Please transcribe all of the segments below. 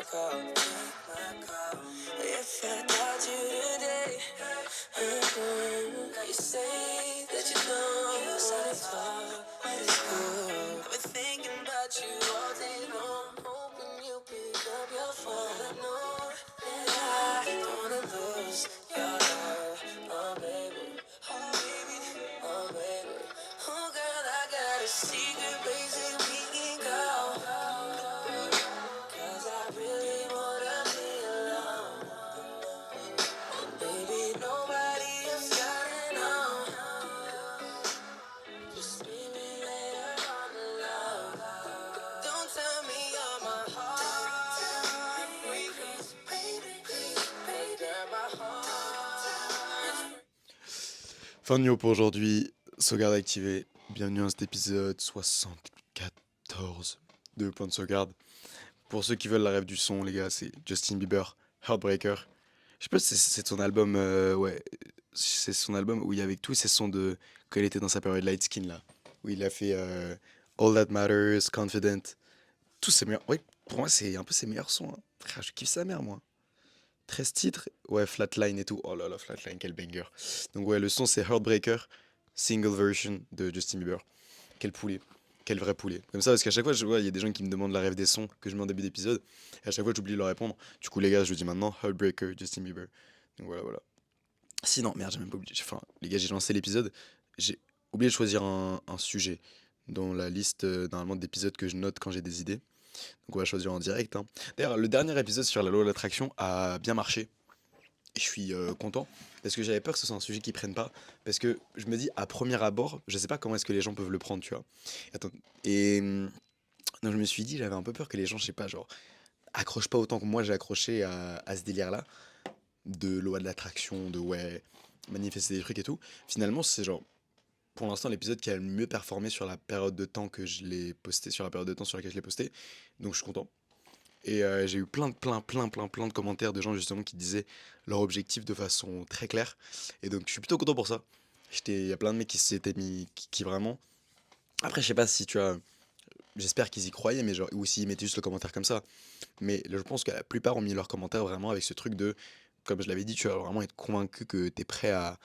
call. If I got you today, now you say that you don't satisfy. But it's cool. I've been thinking about you all day long, hoping you pick up your phone. I know that I don't wanna lose your love, oh baby, oh baby, oh baby. Oh girl, I got a secret place that we can go. 'Cause I really wanna be alone. And baby, nobody else gotta know. Just meet me later on the love. Don't tell me you're my heart. Baby, girl, my heart. Fin de nuit pour aujourd'hui. Sauvegarde activée. Bienvenue à cet épisode 74 de Point de sauvegarde. Pour ceux qui veulent la rêve du son, les gars, c'est Justin Bieber, Heartbreaker. Je sais pas si c'est son album, ouais, c'est son album où il y avait tous ses sons de quand il était dans sa période light skin là, où il a fait All That Matters, Confident, tous ses meilleurs. Ouais, pour moi c'est un peu ses meilleurs sons, hein. Frère, je kiffe sa mère moi. 13 titres, ouais, Flatline et tout. Oh là là, Flatline, quel banger. Donc ouais, le son c'est Heartbreaker, single version de Justin Bieber. Quel poulet. Quel vrai poulet. Comme ça, parce qu'à chaque fois, je vois, il y a des gens qui me demandent la rêve des sons que je mets en début d'épisode. Et à chaque fois, j'oublie de leur répondre. Du coup, les gars, je vous dis maintenant Heartbreaker, Justin Bieber. Donc voilà, voilà. Sinon, merde, j'ai même pas oublié. Enfin, les gars, j'ai lancé l'épisode. J'ai oublié de choisir un sujet dans la liste normalement d'épisodes que je note quand j'ai des idées. Donc on va choisir en direct, hein. D'ailleurs, le dernier épisode sur la loi de l'attraction a bien marché. Et je suis content parce que j'avais peur que ce soit un sujet qui prenne pas. Parce que je me dis, à premier abord, je sais pas comment est-ce que les gens peuvent le prendre, tu vois. Attends, et donc je me suis dit, j'avais un peu peur que les gens, je sais pas, genre, accrochent pas autant que moi j'ai accroché à ce délire-là, de loi de l'attraction, de ouais, manifester des trucs et tout. Finalement, c'est genre, pour l'instant, l'épisode qui a le mieux performé sur la période de temps que je l'ai posté, sur la période de temps sur laquelle je l'ai posté. Donc je suis content. Et j'ai eu plein de commentaires de gens justement qui disaient leur objectif de façon très claire. Et donc je suis plutôt content pour ça. Il y a plein de mecs qui s'étaient mis, qui vraiment. Après, je sais pas si tu as. J'espère qu'ils y croyaient, mais genre, ou s'ils mettaient juste le commentaire comme ça. Mais là, je pense que la plupart ont mis leurs commentaires vraiment avec ce truc de, comme je l'avais dit, tu vas vraiment être convaincu que t'es prêt à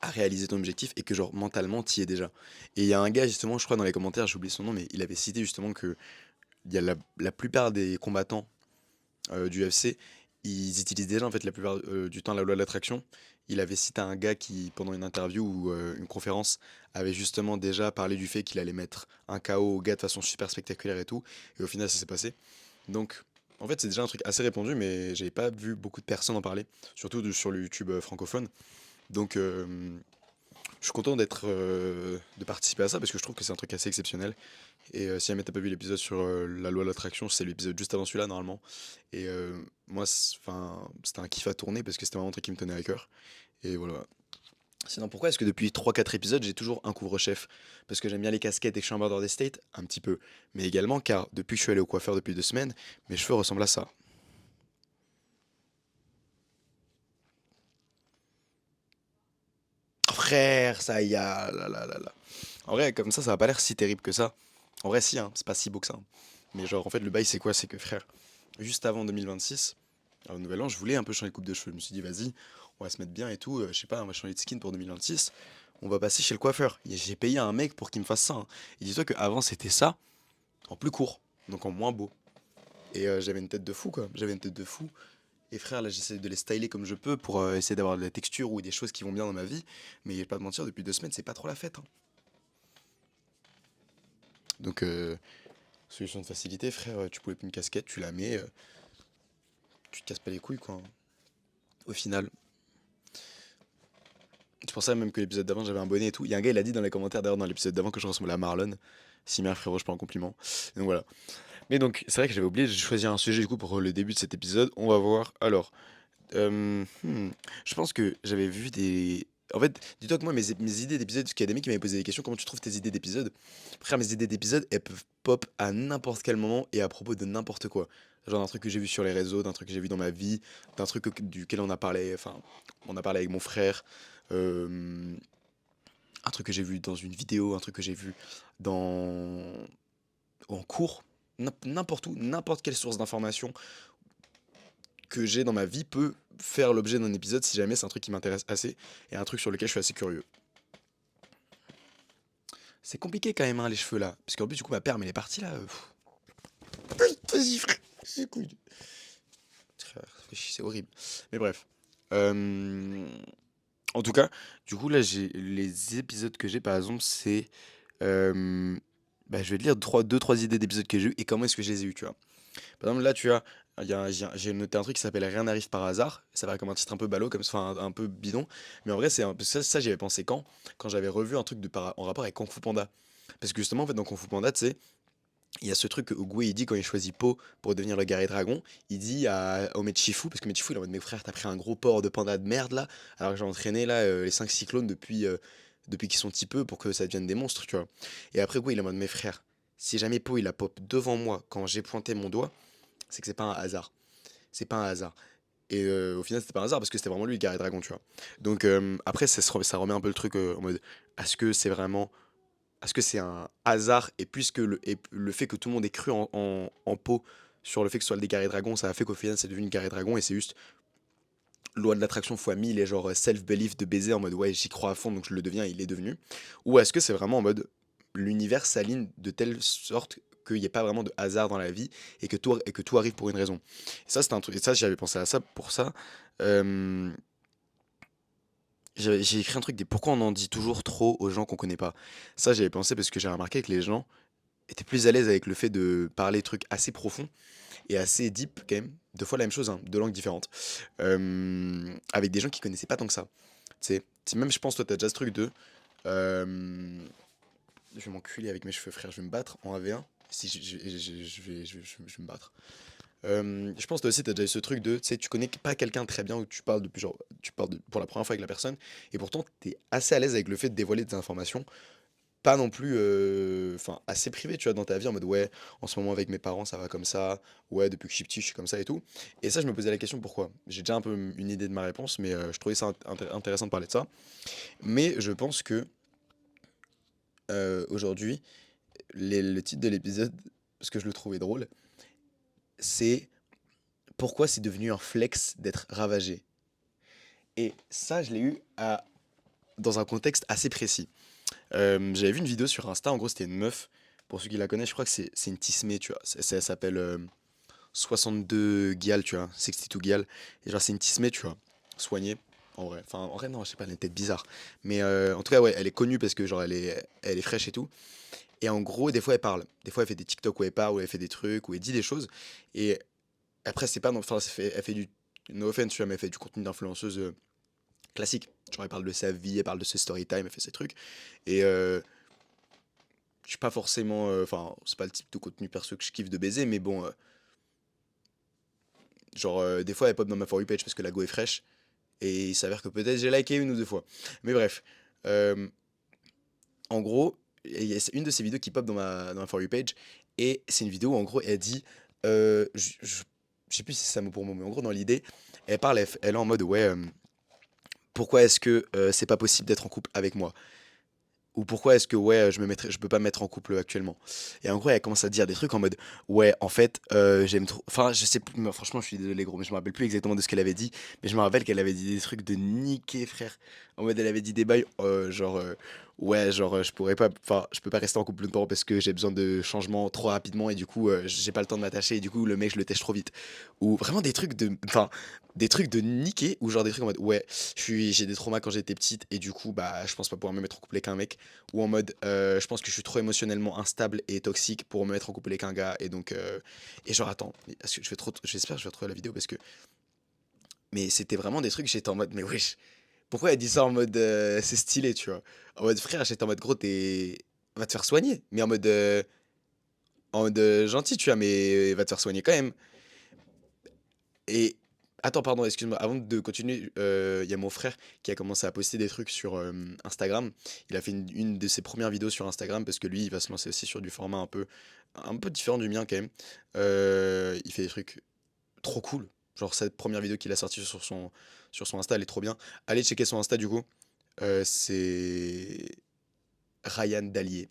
réaliser ton objectif et que genre mentalement t'y es déjà. Et il y a un gars justement, je crois dans les commentaires, j'ai oublié son nom, mais il avait cité justement que il y a la plupart des combattants du UFC, ils utilisent déjà en fait la plupart du temps la loi de l'attraction. Il avait cité un gars qui, pendant une interview ou une conférence, avait justement déjà parlé du fait qu'il allait mettre un KO au gars de façon super spectaculaire et tout. Et au final, ça s'est passé. Donc, en fait, c'est déjà un truc assez répandu, mais j'avais pas vu beaucoup de personnes en parler, surtout sur le YouTube francophone. Donc, je suis content de participer à ça parce que je trouve que c'est un truc assez exceptionnel. Et si jamais t'as pas vu l'épisode sur la loi de l'attraction, c'est l'épisode juste avant celui-là normalement. Et moi, c'était un kiff à tourner parce que c'était vraiment un truc qui me tenait à cœur. Et voilà. Sinon, pourquoi est-ce que depuis 3 4 épisodes, j'ai toujours un couvre-chef? Parce que j'aime bien les casquettes et que je suis un border des States? Un petit peu. Mais également car depuis que je suis allé au coiffeur depuis 2 semaines, mes cheveux ressemblent à ça. Frère, ça y a. Là, là, là, là. En vrai, comme ça va pas l'air si terrible que ça. En vrai, si, hein, c'est pas si beau que ça, hein. Mais genre, en fait, le bail, c'est quoi? C'est que frère, juste avant 2026, au nouvel an, je voulais un peu changer de coupe de cheveux. Je me suis dit, vas-y, on va se mettre bien et tout. Je sais pas, on va changer de skin pour 2026. On va passer chez le coiffeur. Et j'ai payé un mec pour qu'il me fasse ça, hein. Et dis-toi qu'avant, c'était ça, en plus court. Donc en moins beau. Et j'avais une tête de fou, quoi. J'avais une tête de fou. Et frère, là, j'essaie de les styler comme je peux pour essayer d'avoir de la texture ou des choses qui vont bien dans ma vie. Mais je vais pas te mentir, depuis 2 semaines, c'est pas trop la fête, hein. Donc, solution de facilité, frère, tu pouvais plus une casquette, tu la mets, tu te casses pas les couilles, quoi, hein. Au final. C'est pour ça même que l'épisode d'avant, j'avais un bonnet et tout. Il y a un gars, il a dit dans les commentaires, d'ailleurs, dans l'épisode d'avant, que je ressemblais à Marlon. Si bien, frérot, je prends un compliment. Donc voilà. Mais donc, c'est vrai que j'avais oublié, j'ai choisi un sujet du coup pour le début de cet épisode. On va voir. Alors, je pense que j'avais vu des. En fait, dis-toi que moi, mes idées d'épisodes, parce qu'il y a des mecs qui m'avaient posé des questions, comment tu trouves tes idées d'épisodes? Frère, mes idées d'épisodes, elles peuvent pop à n'importe quel moment et à propos de n'importe quoi. Genre d'un truc que j'ai vu sur les réseaux, d'un truc que j'ai vu dans ma vie, d'un truc duquel on a parlé, enfin, on a parlé avec mon frère, euh, un truc que j'ai vu dans une vidéo, un truc que j'ai vu dans en cours. n'importe où, n'importe quelle source d'information que j'ai dans ma vie peut faire l'objet d'un épisode si jamais c'est un truc qui m'intéresse assez et un truc sur lequel je suis assez curieux. C'est compliqué quand même, hein, les cheveux là. Parce qu'en plus, du coup, ma perme, elle est partie là. Vas-y, frère. C'est cool. C'est horrible. Mais bref. Euh, En tout cas, du coup, là, j'ai les épisodes que j'ai, par exemple, c'est. euh, Bah, je vais te lire deux, trois idées d'épisodes que j'ai eu et comment est-ce que je les ai eu, tu vois. Par exemple, là, tu vois, j'ai noté un truc qui s'appelle Rien n'arrive par hasard. Ça va comme un titre un peu ballot, comme ça, enfin, un peu bidon. Mais en vrai, ça j'y avais pensé quand j'avais revu un truc en rapport avec Kung Fu Panda. Parce que justement, en fait, dans Kung Fu Panda, tu sais, il y a ce truc que Oogway il dit quand il choisit Po pour devenir le guerrier dragon. Il dit au Mechifu, parce que Mechifu il est en mode, mais frère, t'as pris un gros porc de panda de merde là, alors que j'ai entraîné là les 5 cyclones depuis qu'ils sont petits peu pour que ça devienne des monstres, tu vois. Et après Oogway il est en mode, mais frère, si jamais Po il a pop devant moi quand j'ai pointé mon doigt, c'est que c'est pas un hasard. C'est pas un hasard. Et au final, c'était pas un hasard parce que c'était vraiment lui le guerrier dragon, tu vois. Donc après, ça remet un peu le truc en mode, est-ce que c'est vraiment est-ce que c'est un hasard et le fait que tout le monde ait cru en Poe sur le fait que ce soit le guerrier dragon, ça a fait qu'au final c'est devenu une guerrier dragon et c'est juste loi de l'attraction fois 1000 et genre self-belief de baiser en mode ouais j'y crois à fond donc je le deviens, il est devenu. Ou est-ce que c'est vraiment en mode l'univers s'aligne de telle sorte qu'il n'y ait pas vraiment de hasard dans la vie et que tout arrive pour une raison. Et ça c'est un truc, et ça j'avais pensé à ça pour ça. Euh, j'ai écrit un truc des pourquoi on en dit toujours trop aux gens qu'on connaît pas. Ça j'avais pensé parce que j'ai remarqué que les gens étais plus à l'aise avec le fait de parler de trucs assez profonds et assez deep quand même, deux fois la même chose, hein, deux langues différentes, avec des gens qui connaissaient pas tant que ça. Tu sais, même je pense toi t'as déjà ce truc de, euh, je vais m'enculer avec mes cheveux frère, je vais me battre en 1v1, si je vais me battre. Je pense toi aussi t'as déjà eu ce truc de, tu sais, tu connais pas quelqu'un très bien ou tu parles depuis genre, pour la première fois avec la personne et pourtant t'es assez à l'aise avec le fait de dévoiler des informations pas non plus, enfin, assez privé, tu vois, dans ta vie, en mode ouais, en ce moment avec mes parents, ça va comme ça, ouais, depuis que je suis petit, je suis comme ça et tout. Et ça, je me posais la question pourquoi. J'ai déjà un peu une idée de ma réponse, mais je trouvais ça intéressant de parler de ça. Mais je pense que aujourd'hui, le titre de l'épisode, parce que je le trouvais drôle, c'est pourquoi c'est devenu un flex d'être ravagé. Et ça, je l'ai eu dans un contexte assez précis. J'avais vu une vidéo sur Insta, en gros, c'était une meuf. Pour ceux qui la connaissent, je crois que c'est une Tismé, tu vois. Ça s'appelle 62 Gial, tu vois. 62 Gial. Et genre, c'est une Tismé, tu vois. Soignée, en vrai. Enfin, en vrai, non, je sais pas, elle a une tête bizarre. Mais en tout cas, ouais, elle est connue parce que, genre, elle est fraîche et tout. Et en gros, des fois, elle parle. Des fois, elle fait des TikTok où elle parle, où elle fait des trucs, où elle dit des choses. Et après, c'est pas. Enfin, elle fait du. No offense, tu vois, mais elle fait du contenu d'influenceuse classique. Genre, elle parle de sa vie, elle parle de ses story time, elle fait ses trucs. Et je suis pas forcément. Enfin, c'est pas le type de contenu perso que je kiffe de baiser, mais bon. Genre, des fois, elle pop dans ma For You page parce que la go est fraîche. Et il s'avère que peut-être j'ai liké une ou deux fois. Mais bref. Euh, En gros, il y a une de ces vidéos qui pop dans ma For You page. Et c'est une vidéo où, en gros, elle dit. Je sais plus si c'est ça mot pour mot, mais en gros, dans l'idée, elle parle, elle est en mode ouais. Pourquoi est-ce que c'est pas possible d'être en couple avec moi? Ou pourquoi est-ce que ouais, je peux pas me mettre en couple actuellement. Et en gros, elle commence à dire des trucs en mode ouais, en fait, j'aime trop. Enfin, je sais plus, mais franchement, je suis désolé, gros, mais je me rappelle plus exactement de ce qu'elle avait dit. Mais je me rappelle qu'elle avait dit des trucs de niquer, frère. En mode, elle avait dit des bails, genre, ouais, genre, je pourrais pas. Enfin, je peux pas rester en couple longtemps parce que j'ai besoin de changements trop rapidement et du coup, j'ai pas le temps de m'attacher et du coup, le mec, je le tèche trop vite. Ou vraiment des trucs de. Enfin, des trucs de niquer ou genre des trucs en mode ouais, j'ai des traumas quand j'étais petite et du coup, bah, je pense pas pouvoir me mettre en couple avec un mec ou en mode je pense que je suis trop émotionnellement instable et toxique pour me mettre en couple avec un gars et donc et genre attends est-ce que j'espère que je vais retrouver la vidéo parce que mais c'était vraiment des trucs j'étais en mode mais wesh pourquoi elle dit ça en mode c'est stylé tu vois en mode frère j'étais en mode gros t'es va te faire soigner mais en mode gentil tu vois mais va te faire soigner quand même et attends, pardon, excuse-moi, avant de continuer, il y a mon frère qui a commencé à poster des trucs sur Instagram. Il a fait une de ses premières vidéos sur Instagram parce que lui, il va se lancer aussi sur du format un peu différent du mien quand même. Il fait des trucs trop cool. Genre cette première vidéo qu'il a sortie sur son Insta, elle est trop bien. Allez checker son Insta du coup. C'est Ryan Dallier,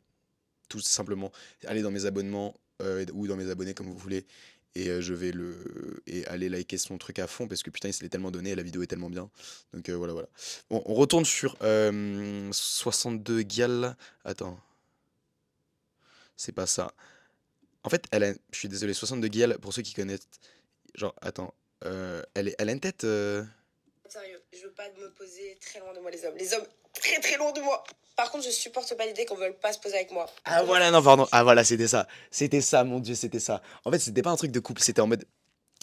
tout simplement. Allez dans mes abonnements, ou dans mes abonnés comme vous voulez. Et je vais aller liker son truc à fond parce que putain il se l'est tellement donné et la vidéo est tellement bien. Donc voilà voilà. Bon, on retourne sur 62 gal. Attends, c'est pas ça. En fait, je suis désolé, 62 gal pour ceux qui connaissent. Genre, attends, elle a une tête. Sérieux, je veux pas me poser très loin de moi les hommes. Les hommes très très loin de moi. Par contre, je supporte pas l'idée qu'on veuille pas se poser avec moi. Ah voilà, non, pardon. Ah voilà, c'était ça. C'était ça, mon Dieu, c'était ça. En fait, c'était pas un truc de couple, c'était en mode.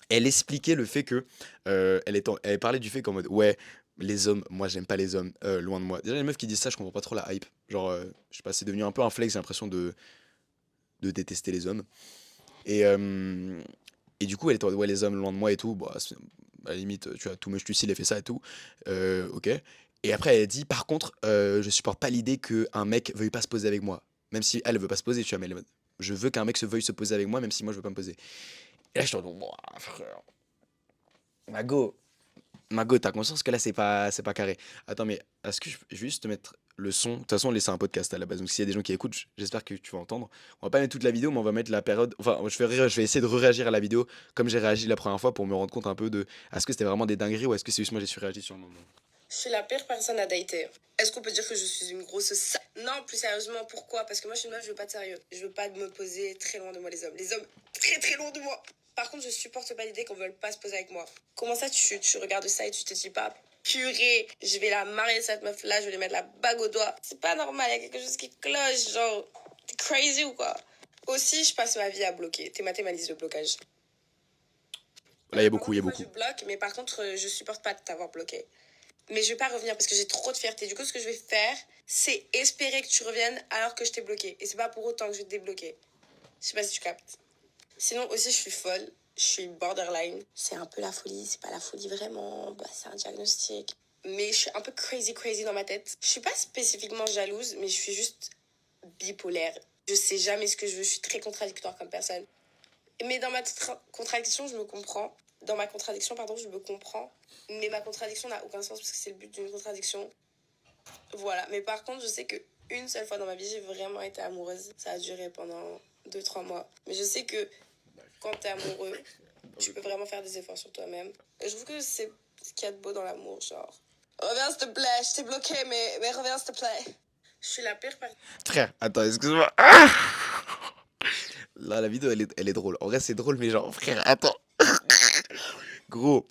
Elle expliquait le fait que. Elle parlait du fait qu'en mode. Ouais, les hommes, moi j'aime pas les hommes, loin de moi. Déjà, les meufs qui disent ça, je comprends pas trop la hype. Genre, je sais pas, c'est devenu un peu un flex, j'ai l'impression de détester les hommes. Et, euh, et du coup, elle était en mode, ouais, les hommes loin de moi et tout. Bah, à la limite, tu vois, tout Much Lucie, il a fait ça et tout. Ok. Et après, elle dit, par contre, je supporte pas l'idée qu'un mec veuille pas se poser avec moi. Même si elle veut pas se poser, tu vois, mais elle est en mode, je veux qu'un mec veuille se poser avec moi, même si moi je veux pas me poser. Et là, je suis en mode, ouah, frère. Mago, Mago, t'as conscience que là, c'est pas carré. Attends, mais est-ce que je vais juste te mettre le son? De toute façon, c'est un podcast à la base, donc s'il y a des gens qui écoutent, j'espère que tu vas entendre. On va pas mettre toute la vidéo, mais on va mettre la période. Enfin, je vais essayer de réagir à la vidéo comme j'ai réagi la première fois pour me rendre compte un peu de est-ce que c'était vraiment des dingueries ou est-ce que c'est juste moi j'ai surréagi sur le moment. Je suis la pire personne à dater. Est-ce qu'on peut dire que je suis une grosse Non, plus sérieusement, pourquoi? Parce que moi, je suis une meuf, je veux pas de sérieux. Je veux pas me poser très loin de moi, les hommes. Les hommes très très loin de moi. Par contre, je supporte pas l'idée qu'on veuille pas se poser avec moi. Comment ça, tu regardes ça et tu te dis pas, purée, je vais la marier cette meuf-là, je vais lui mettre la bague au doigt. C'est pas normal, il y a quelque chose qui cloche, genre, t'es crazy ou quoi? Aussi, je passe ma vie à bloquer. T'es maté ma liste de blocage. Là, il y a Par beaucoup, il y contre, a moi, beaucoup. je bloque, mais par contre, je supporte pas de t'avoir bloqué. Mais je vais pas revenir parce que j'ai trop de fierté. Du coup, ce que je vais faire, c'est espérer que tu reviennes alors que je t'ai bloqué. Et c'est pas pour autant que je vais te débloquer. Je sais pas si tu captes. Sinon, aussi, je suis folle. Je suis borderline. C'est un peu la folie. C'est pas la folie vraiment. Bah, c'est un diagnostic. Mais je suis un peu crazy dans ma tête. Je suis pas spécifiquement jalouse, mais je suis juste bipolaire. Je sais jamais ce que je veux. Je suis très contradictoire comme personne. Mais dans ma contradiction, je me comprends. Dans ma contradiction, pardon, je me comprends. Mais ma contradiction n'a aucun sens parce que c'est le but d'une contradiction. Voilà. Mais par contre, je sais que une seule fois dans ma vie, j'ai vraiment été amoureuse. Ça a duré pendant 2-3 mois. Mais je sais que quand t'es amoureux, tu peux vraiment faire des efforts sur toi-même. Et je trouve que c'est ce qu'il y a de beau dans l'amour, genre. Reviens s'il te plaît, je t'ai bloqué, mais reviens s'il te plaît. Je suis la pire personne. Frère, attends, excuse-moi. Ah là, la vidéo, elle est drôle. En vrai, c'est drôle, mais genre, frère, attends. Gros,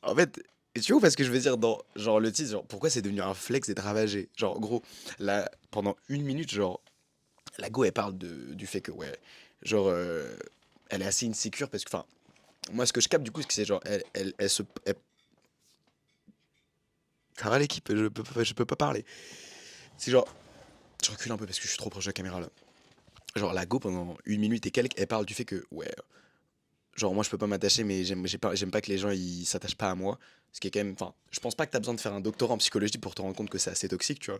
en fait, tu vois parce que je veux dire dans genre le titre, genre pourquoi c'est devenu un flex d'être ravagé. Genre gros, là pendant une minute, genre la go elle parle du fait que ouais, genre elle est assez insécure parce que enfin moi ce que je capte du coup c'est que c'est genre ça va l'équipe, je peux pas parler. C'est genre je recule un peu parce que je suis trop proche de la caméra là. Genre la go pendant une minute et quelques, elle parle du fait que ouais, genre moi je peux pas m'attacher mais j'aime pas que les gens ils s'attachent pas à moi. Ce qui est quand même, enfin, je pense pas que t'as besoin de faire un doctorat en psychologie pour te rendre compte que c'est assez toxique, tu vois.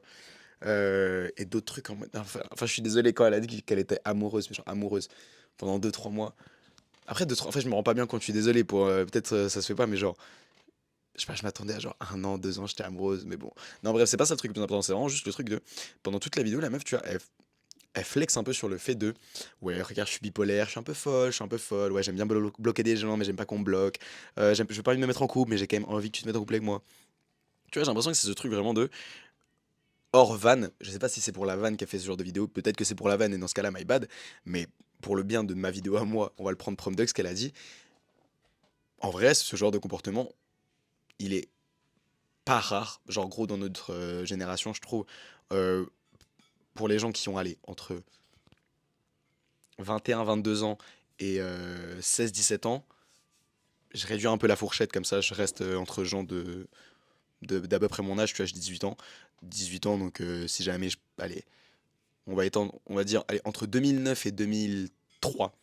Et d'autres trucs en mode. Enfin, je suis désolé quand elle a dit qu'elle était amoureuse, mais genre amoureuse, pendant 2-3 mois. Après, en fait, je me rends pas bien quand je suis désolé pour. Peut-être ça se fait pas, mais genre. Je sais pas, je m'attendais à genre 1 an, 2 ans, j'étais amoureuse, mais bon. Non, bref, c'est pas ça le truc le plus important, c'est vraiment juste le truc de. Pendant toute la vidéo, la meuf, tu vois, elle flex un peu sur le fait de. Ouais, regarde, je suis bipolaire, je suis un peu folle, je suis un peu folle, ouais, j'aime bien bloquer des gens, mais j'aime pas qu'on me bloque. Je veux pas envie de me mettre en couple, mais j'ai quand même envie que tu te mettes en couple avec moi. Tu vois, j'ai l'impression que c'est ce truc vraiment de hors van. Je sais pas si c'est pour la vanne qu'elle fait ce genre de vidéo. Peut-être que c'est pour la vanne et dans ce cas-là, my bad. Mais pour le bien de ma vidéo à moi, on va le prendre prom ce qu'elle a dit. En vrai, ce genre de comportement, il est pas rare. Genre, gros, dans notre génération, je trouve. euh, pour les gens qui ont allé entre 21, 22 ans et 16, 17 ans, je réduis un peu la fourchette comme ça. Je reste entre gens d'à peu près mon âge. Tu vois, j'ai 18 ans. 18 ans, donc si jamais allez, on va dire, allez, entre 2009 et 2003,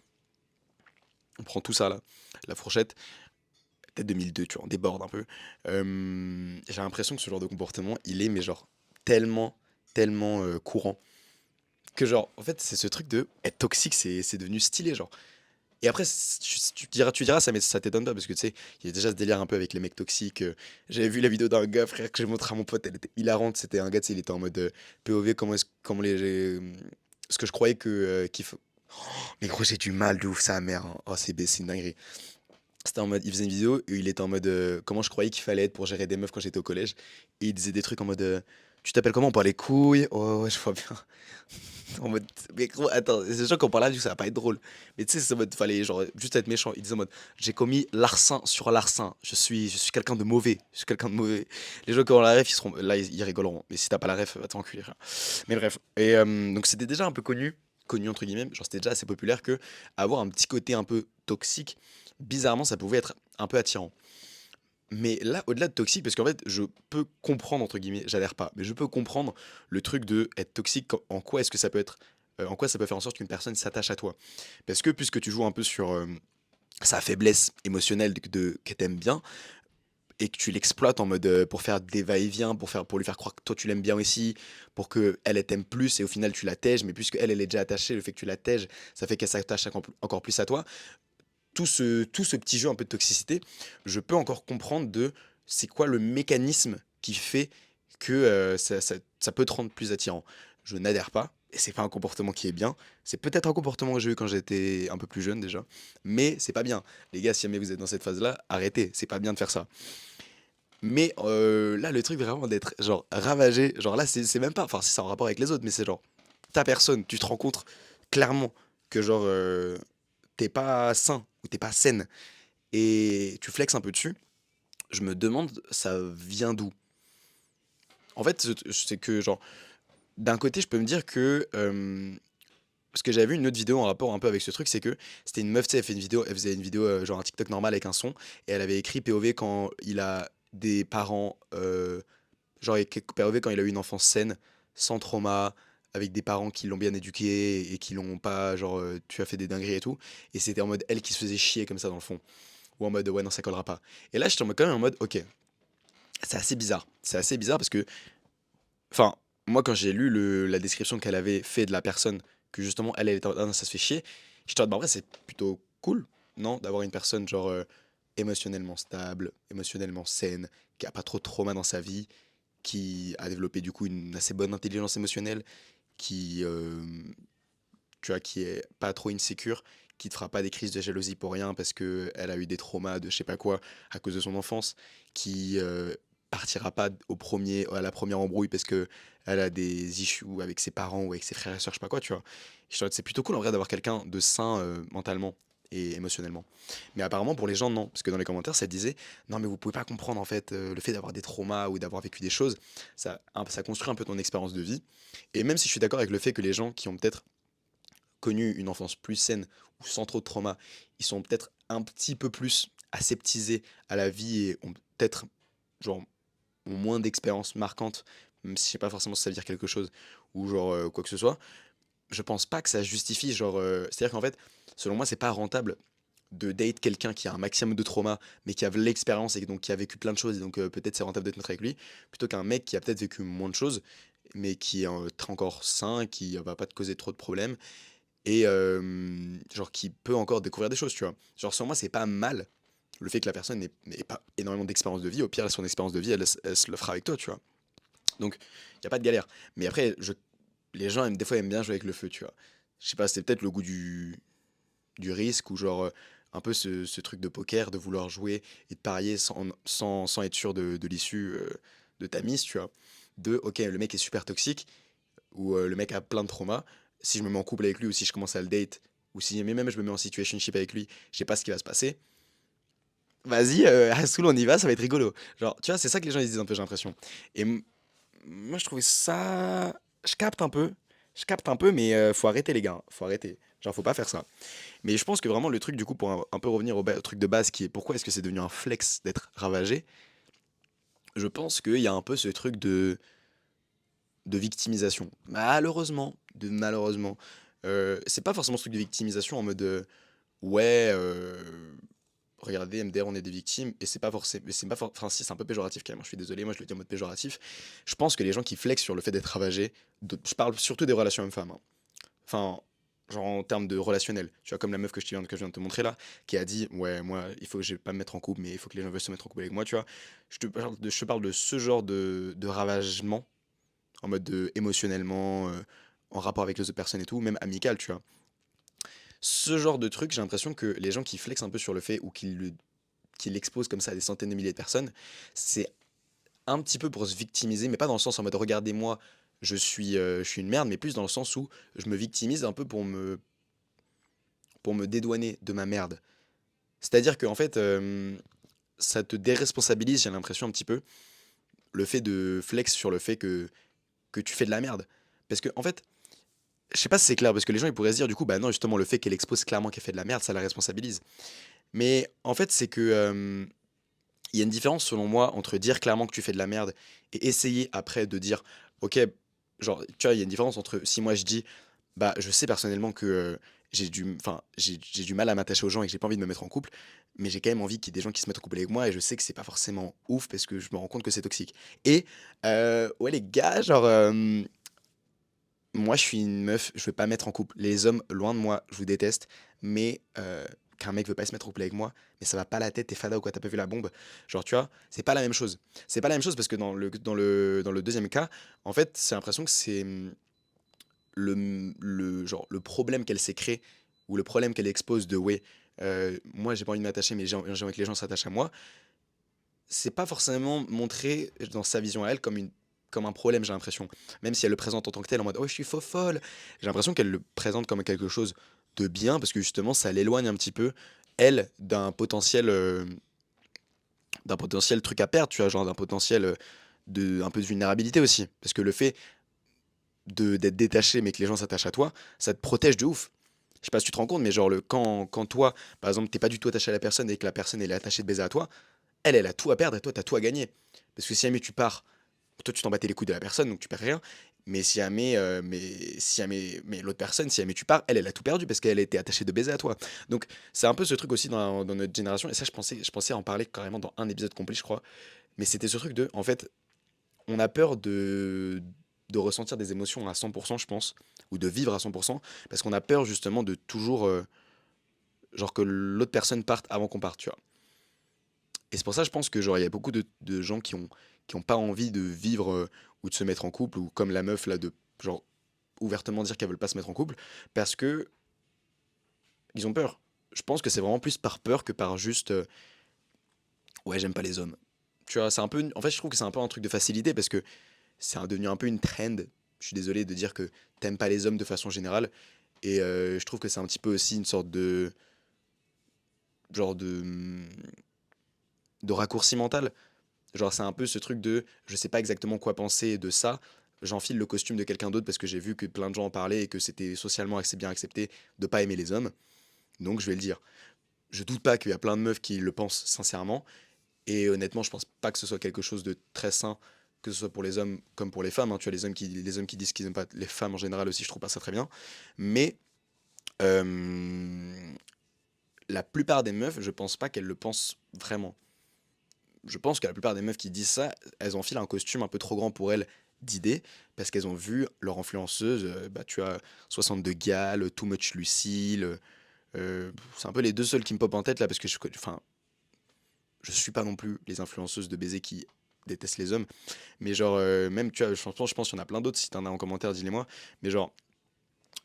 on prend tout ça là, la fourchette, peut-être 2002, tu vois, on déborde un peu. J'ai l'impression que ce genre de comportement, il est, mais genre, tellement courant, que genre, en fait, c'est ce truc de être toxique, c'est devenu stylé, genre. Et après, tu diras, ça t'étonne pas, parce que tu sais, il y a déjà ce délire un peu avec les mecs toxiques. J'avais vu la vidéo d'un gars, frère, que j'ai montré à mon pote, elle était hilarante. C'était un gars, tu sais, il était en mode POV, comment les. Ce que je croyais que. Mais gros, j'ai du mal de ouf, sa mère, hein. Oh, c'est une dinguerie. C'était en mode, il faisait une vidéo et il était en mode comment je croyais qu'il fallait être pour gérer des meufs quand j'étais au collège. Et il disait des trucs en mode tu t'appelles comment pour les couilles? Oh, ouais, je vois bien. En mode, mais gros, attends, c'est sûr qu'on parle là, du coup, ça va pas être drôle. Mais tu sais, c'est en mode, fallait genre juste être méchant. Il disait en mode, j'ai commis larcin sur larcin. Je suis quelqu'un de mauvais. Je suis quelqu'un de mauvais. Les gens qui ont la ref, ils seront, là, ils rigoleront. Mais si t'as pas la ref, va t'enculer, frère. Mais bref. Et donc, c'était déjà un peu connu entre guillemets. Genre, c'était déjà assez populaire que avoir un petit côté un peu toxique, bizarrement, ça pouvait être un peu attirant. Mais là, au-delà de toxique, parce qu'en fait, je peux comprendre, entre guillemets, j'adhère pas, mais je peux comprendre le truc de être toxique, en quoi est-ce que ça peut être, en quoi ça peut faire en sorte qu'une personne s'attache à toi. Parce que puisque tu joues un peu sur sa faiblesse émotionnelle que t'aimes bien, et que tu l'exploites en mode pour faire des va-et-vient, pour lui faire croire que toi tu l'aimes bien aussi, pour que elle t'aime plus, et au final tu la tèges, mais puisque elle est déjà attachée, le fait que tu la tèges, ça fait qu'elle s'attache encore plus à toi. Tout ce petit jeu un peu de toxicité, je peux encore comprendre de c'est quoi le mécanisme qui fait que ça peut te rendre plus attirant. Je n'adhère pas, et c'est pas un comportement qui est bien. C'est peut-être un comportement que j'ai eu quand j'étais un peu plus jeune déjà, mais c'est pas bien. Les gars, si jamais vous êtes dans cette phase-là, arrêtez, c'est pas bien de faire ça. Mais là, le truc vraiment d'être genre ravagé, genre là, c'est même pas, enfin, c'est en rapport avec les autres, mais c'est genre ta personne, tu te rends compte clairement que genre t'es pas sain ou t'es pas saine et tu flexes un peu dessus, je me demande ça vient d'où? En fait, c'est que genre d'un côté, je peux me dire que parce que j'avais vu une autre vidéo en rapport un peu avec ce truc, c'est que c'était une meuf, tu sais, elle faisait une vidéo genre un TikTok normal avec un son et elle avait écrit POV quand il a des parents genre POV quand il a eu une enfance saine, sans trauma, avec des parents qui l'ont bien éduqué et qui l'ont pas genre tu as fait des dingueries et tout et c'était en mode elle qui se faisait chier comme ça dans le fond ou en mode ouais non ça collera pas. Et là j'étais quand même en mode OK, c'est assez bizarre. C'est assez bizarre parce que enfin moi quand j'ai lu la description qu'elle avait fait de la personne que justement elle était ah, non, ça se fait chier, j'étais en mode bah, en vrai c'est plutôt cool non d'avoir une personne genre émotionnellement stable, émotionnellement saine, qui a pas trop de trauma dans sa vie, qui a développé du coup une assez bonne intelligence émotionnelle, qui tu vois, qui est pas trop insécure, qui te fera pas des crises de jalousie pour rien parce que elle a eu des traumas de je sais pas quoi à cause de son enfance, qui partira pas à la première embrouille parce que elle a des issues avec ses parents ou avec ses frères et sœurs, je sais pas quoi, tu vois. Je trouve que c'est plutôt cool en vrai d'avoir quelqu'un de sain mentalement et émotionnellement. Mais apparemment pour les gens non, parce que dans les commentaires ça disait non mais vous pouvez pas comprendre en fait le fait d'avoir des traumas ou d'avoir vécu des choses, ça construit un peu ton expérience de vie. Et même si je suis d'accord avec le fait que les gens qui ont peut-être connu une enfance plus saine ou sans trop de trauma, ils sont peut-être un petit peu plus aseptisés à la vie et ont peut-être genre ont moins d'expériences marquantes, même si je sais pas forcément si ça veut dire quelque chose ou genre quoi que ce soit. Je pense pas que ça justifie genre c'est-à-dire qu'en fait, selon moi, c'est pas rentable de date quelqu'un qui a un maximum de trauma mais qui a de l'expérience et donc qui a vécu plein de choses et donc peut-être c'est rentable d'être avec lui plutôt qu'un mec qui a peut-être vécu moins de choses mais qui est encore sain, qui va pas te causer trop de problèmes et genre qui peut encore découvrir des choses, tu vois? Genre sur moi, c'est pas mal, le fait que la personne n'ait pas énormément d'expérience de vie. Au pire, son expérience de vie, elle se le fera avec toi, tu vois? Donc il y a pas de galère. Mais après, les gens aiment des fois aiment bien jouer avec le feu, tu vois? Je sais pas, c'est peut-être le goût du risque ou genre, un peu ce truc de poker, de vouloir jouer et de parier sans être sûr de l'issue, de ta mise, tu vois? OK, le mec est super toxique, où le mec a plein de traumas. Si je me mets en couple avec lui ou si je commence à le date, ou si même je me mets en situationship avec lui, je sais pas ce qui va se passer. Vas-y, à Soul, on y va, ça va être rigolo. Genre, tu vois, c'est ça que les gens ils disent un peu, j'ai l'impression. Et moi, je trouvais ça. Je capte un peu, mais faut arrêter, les gars. Faut arrêter. Genre, faut pas faire ça. Mais je pense que vraiment, le truc, du coup, pour un peu revenir au truc de base qui est pourquoi est-ce que c'est devenu un flex d'être ravagé, je pense qu'il y a un peu ce truc de victimisation. Malheureusement. C'est pas forcément ce truc de victimisation en mode ouais, regardez, MDR, on est des victimes, et c'est pas forcément. Enfin, si, c'est un peu péjoratif quand même, je suis désolé, moi je le dis en mode péjoratif. Je pense que les gens qui flexent sur le fait d'être ravagé, je parle surtout des relations hommes-femmes, hein. Enfin, genre en termes de relationnel. Tu vois, comme la meuf que je viens de te montrer là, qui a dit ouais, moi, il faut que je vais pas me mettre en couple, mais il faut que les gens veulent se mettre en couple avec moi, tu vois. Je te parle de ce genre de ravagement en mode émotionnellement, en rapport avec les autres personnes et tout, même amical, tu vois. Ce genre de truc, j'ai l'impression que les gens qui flexent un peu sur le fait ou qui l'exposent comme ça à des centaines de milliers de personnes, c'est un petit peu pour se victimiser, mais pas dans le sens en mode regardez-moi, je suis une merde, mais plus dans le sens où je me victimise un peu pour me dédouaner de ma merde. C'est-à-dire qu'en fait, ça te déresponsabilise, j'ai l'impression un petit peu, le fait de flex sur le fait que tu fais de la merde. Parce que, en fait, je sais pas si c'est clair, parce que les gens ils pourraient se dire du coup, bah non, justement, le fait qu'elle expose clairement qu'elle fait de la merde, ça la responsabilise. Mais en fait, c'est que il y a une différence selon moi entre dire clairement que tu fais de la merde et essayer après de dire, ok, genre, tu vois, il y a une différence entre si moi je dis, bah je sais personnellement que j'ai du mal à m'attacher aux gens et que j'ai pas envie de me mettre en couple, mais j'ai quand même envie qu'il y ait des gens qui se mettent en couple avec moi et je sais que c'est pas forcément ouf parce que je me rends compte que c'est toxique. Et ouais, les gars, genre, moi, je suis une meuf, je veux pas me mettre en couple. Les hommes, loin de moi, je vous déteste, mais qu'un mec veut pas se mettre en couple avec moi, mais ça va pas la tête, t'es fada ou quoi, t'as pas vu la bombe? Genre, tu vois, c'est pas la même chose. C'est pas la même chose parce que dans le deuxième cas, en fait, c'est l'impression que c'est genre, le problème qu'elle s'est créé ou le problème qu'elle expose de ouais, moi j'ai pas envie de m'attacher, mais j'ai envie que les gens s'attachent à moi, c'est pas forcément montré dans sa vision à elle comme un problème, j'ai l'impression. Même si elle le présente en tant que tel, en mode «Oh, je suis faux folle», j'ai l'impression qu'elle le présente comme quelque chose de bien, parce que justement, ça l'éloigne un petit peu, elle, d'un potentiel truc à perdre, tu vois, genre d'un potentiel un peu de vulnérabilité aussi. Parce que le fait d'être détaché, mais que les gens s'attachent à toi, ça te protège de ouf. Je sais pas si tu te rends compte, mais genre, quand toi, par exemple, t'es pas du tout attaché à la personne et que la personne elle est attachée de baiser à toi, elle a tout à perdre et toi, t'as tout à gagner. Parce que si jamais tu pars, toi, tu t'en battais les couilles de la personne, donc tu perds rien. Mais l'autre personne, si jamais tu pars, elle a tout perdu parce qu'elle était attachée de baiser à toi. Donc, c'est un peu ce truc aussi dans notre génération. Et ça, je pensais en parler carrément dans un épisode complet, je crois. Mais c'était ce truc de, en fait, on a peur de ressentir des émotions à 100%, je pense, ou de vivre à 100%, parce qu'on a peur justement de toujours, genre que l'autre personne parte avant qu'on parte, tu vois. Et c'est pour ça, je pense que genre il y a beaucoup de gens qui ont pas envie de vivre ou de se mettre en couple, ou comme la meuf là, de genre ouvertement dire qu'elles veulent pas se mettre en couple, parce que ils ont peur. Je pense que c'est vraiment plus par peur que par juste ouais, j'aime pas les hommes. Tu vois, c'est un peu en fait, je trouve que c'est un peu un truc de facilité parce que devenu un peu une trend. Je suis désolé de dire que t'aimes pas les hommes de façon générale. Et je trouve que c'est un petit peu aussi une sorte de genre de raccourci mental. Genre, c'est un peu ce truc de je sais pas exactement quoi penser de ça. J'enfile le costume de quelqu'un d'autre parce que j'ai vu que plein de gens en parlaient et que c'était socialement assez bien accepté de pas aimer les hommes. Donc, je vais le dire. Je doute pas qu'il y a plein de meufs qui le pensent sincèrement. Et honnêtement, je pense pas que ce soit quelque chose de très sain, que ce soit pour les hommes comme pour les femmes, hein. Tu vois, les hommes qui disent qu'ils n'aiment pas les femmes en général aussi, je trouve pas ça très bien. Mais euh, la plupart des meufs, je pense pas qu'elles le pensent vraiment. Je pense que la plupart des meufs qui disent ça, elles enfilent un costume un peu trop grand pour elles d'idées, parce qu'elles ont vu leur influenceuse, bah tu as 62 Gal, Too Much Lucille, c'est un peu les deux seuls qui me popent en tête là, parce que enfin, je suis pas non plus les influenceuses de baiser qui détestent les hommes, mais genre, même, tu vois, je pense qu'il y en a plein d'autres, si t'en as en commentaire, dis-les-moi, mais genre,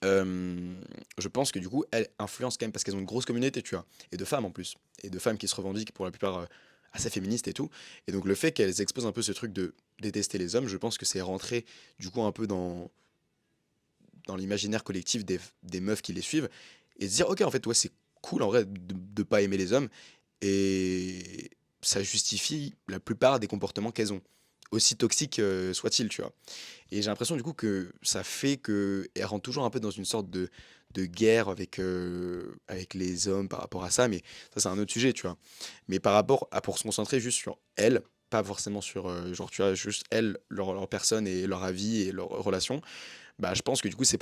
je pense que du coup, elles influencent quand même parce qu'elles ont une grosse communauté, tu vois, et de femmes en plus, et de femmes qui se revendiquent pour la plupart assez féministes et tout. Et donc le fait qu'elles exposent un peu ce truc de détester les hommes, je pense que c'est rentré du coup un peu dans l'imaginaire collectif des meufs qui les suivent, et se dire, ok, en fait, ouais, c'est cool en vrai de pas aimer les hommes, et ça justifie la plupart des comportements qu'elles ont, aussi toxiques soient-ils, tu vois. Et j'ai l'impression du coup que ça fait que elle rentre toujours un peu dans une sorte de guerre avec les hommes par rapport à ça, mais ça c'est un autre sujet, tu vois. Mais par rapport à pour se concentrer juste sur elles, pas forcément sur genre tu vois juste elles, leur personne et leur avis et leurs relations, bah je pense que du coup ça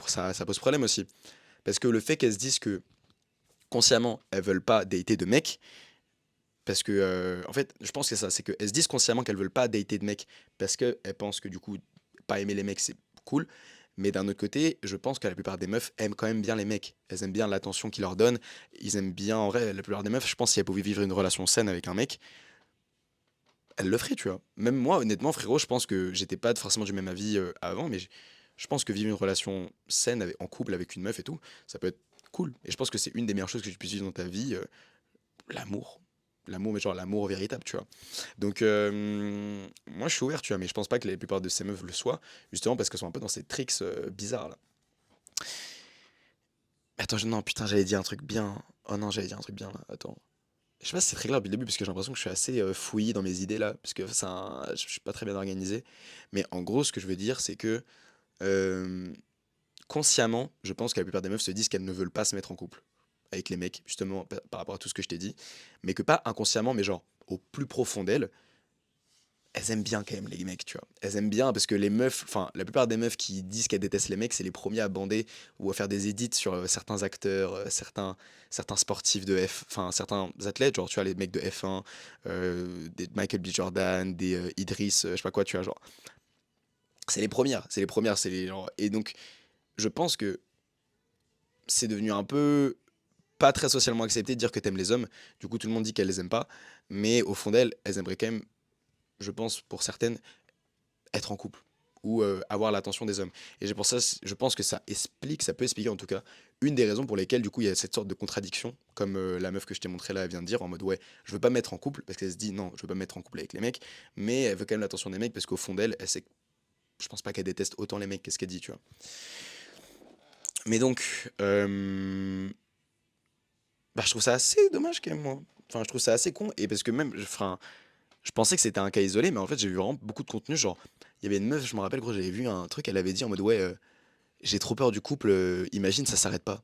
pose problème aussi. Parce que le fait qu'elles se disent que consciemment elles veulent pas dater de mecs, parce que en fait je pense que c'est ça, c'est qu'elles se disent consciemment qu'elles veulent pas dater de mecs parce qu'elles pensent que du coup pas aimer les mecs c'est cool. Mais d'un autre côté, je pense que la plupart des meufs aiment quand même bien les mecs. Elles aiment bien l'attention qu'ils leur donnent. Ils aiment bien, en vrai, la plupart des meufs, je pense, si elles pouvaient vivre une relation saine avec un mec, elles le feraient, tu vois. Même moi, honnêtement, frérot, je pense que j'étais pas forcément du même avis avant, mais je pense que vivre une relation saine en couple avec une meuf et tout, ça peut être cool. Et je pense que c'est une des meilleures choses que tu puisses vivre dans ta vie, l'amour. L'amour, mais genre l'amour véritable, tu vois. Donc, moi, je suis ouvert, tu vois, mais je pense pas que la plupart de ces meufs le soient, justement parce qu'elles sont un peu dans ces tricks bizarres, là. Attends, non, putain, j'allais dire un truc bien. Oh non, j'allais dire un truc bien, là. Attends. Je sais pas si c'est très clair depuis le début, parce que j'ai l'impression que je suis assez fouillis dans mes idées, là, parce que je suis pas très bien organisé. Mais en gros, ce que je veux dire, c'est que euh, consciemment, je pense que la plupart des meufs se disent qu'elles ne veulent pas se mettre en couple avec les mecs, justement, par rapport à tout ce que je t'ai dit. Mais que pas inconsciemment, mais genre au plus profond d'elles, elles aiment bien quand même les mecs, tu vois. Elles aiment bien parce que les meufs, enfin, la plupart des meufs qui disent qu'elles détestent les mecs, c'est les premiers à bander ou à faire des edits sur certains acteurs, certains sportifs de enfin, certains athlètes, genre, tu vois, les mecs de F1, des Michael B. Jordan, des Idriss, je sais pas quoi, tu vois, genre. C'est les premières, c'est les genre. Et donc, je pense que c'est devenu un peu pas très socialement accepté de dire que t'aimes les hommes. Du coup, tout le monde dit qu'elles les aiment pas. Mais au fond d'elles, elles aimeraient quand même, je pense, pour certaines, être en couple ou avoir l'attention des hommes. Et pour ça, je pense que ça peut expliquer en tout cas, une des raisons pour lesquelles du coup il y a cette sorte de contradiction, comme la meuf que je t'ai montré là, elle vient de dire, en mode ouais, je veux pas me mettre en couple, parce qu'elle se dit non, je veux pas me mettre en couple avec les mecs, mais elle veut quand même l'attention des mecs, parce qu'au fond d'elle, elle sait, je pense pas qu'elle déteste autant les mecs qu'est-ce qu'elle dit, tu vois. Mais donc, bah, je trouve ça assez dommage quand même, moi. Enfin, je trouve ça assez con, et parce que même, enfin, je pensais que c'était un cas isolé, mais en fait, j'ai vu vraiment beaucoup de contenu. Genre, il y avait une meuf, je me rappelle, gros, j'avais vu un truc, elle avait dit en mode ouais, j'ai trop peur du couple, imagine, ça s'arrête pas.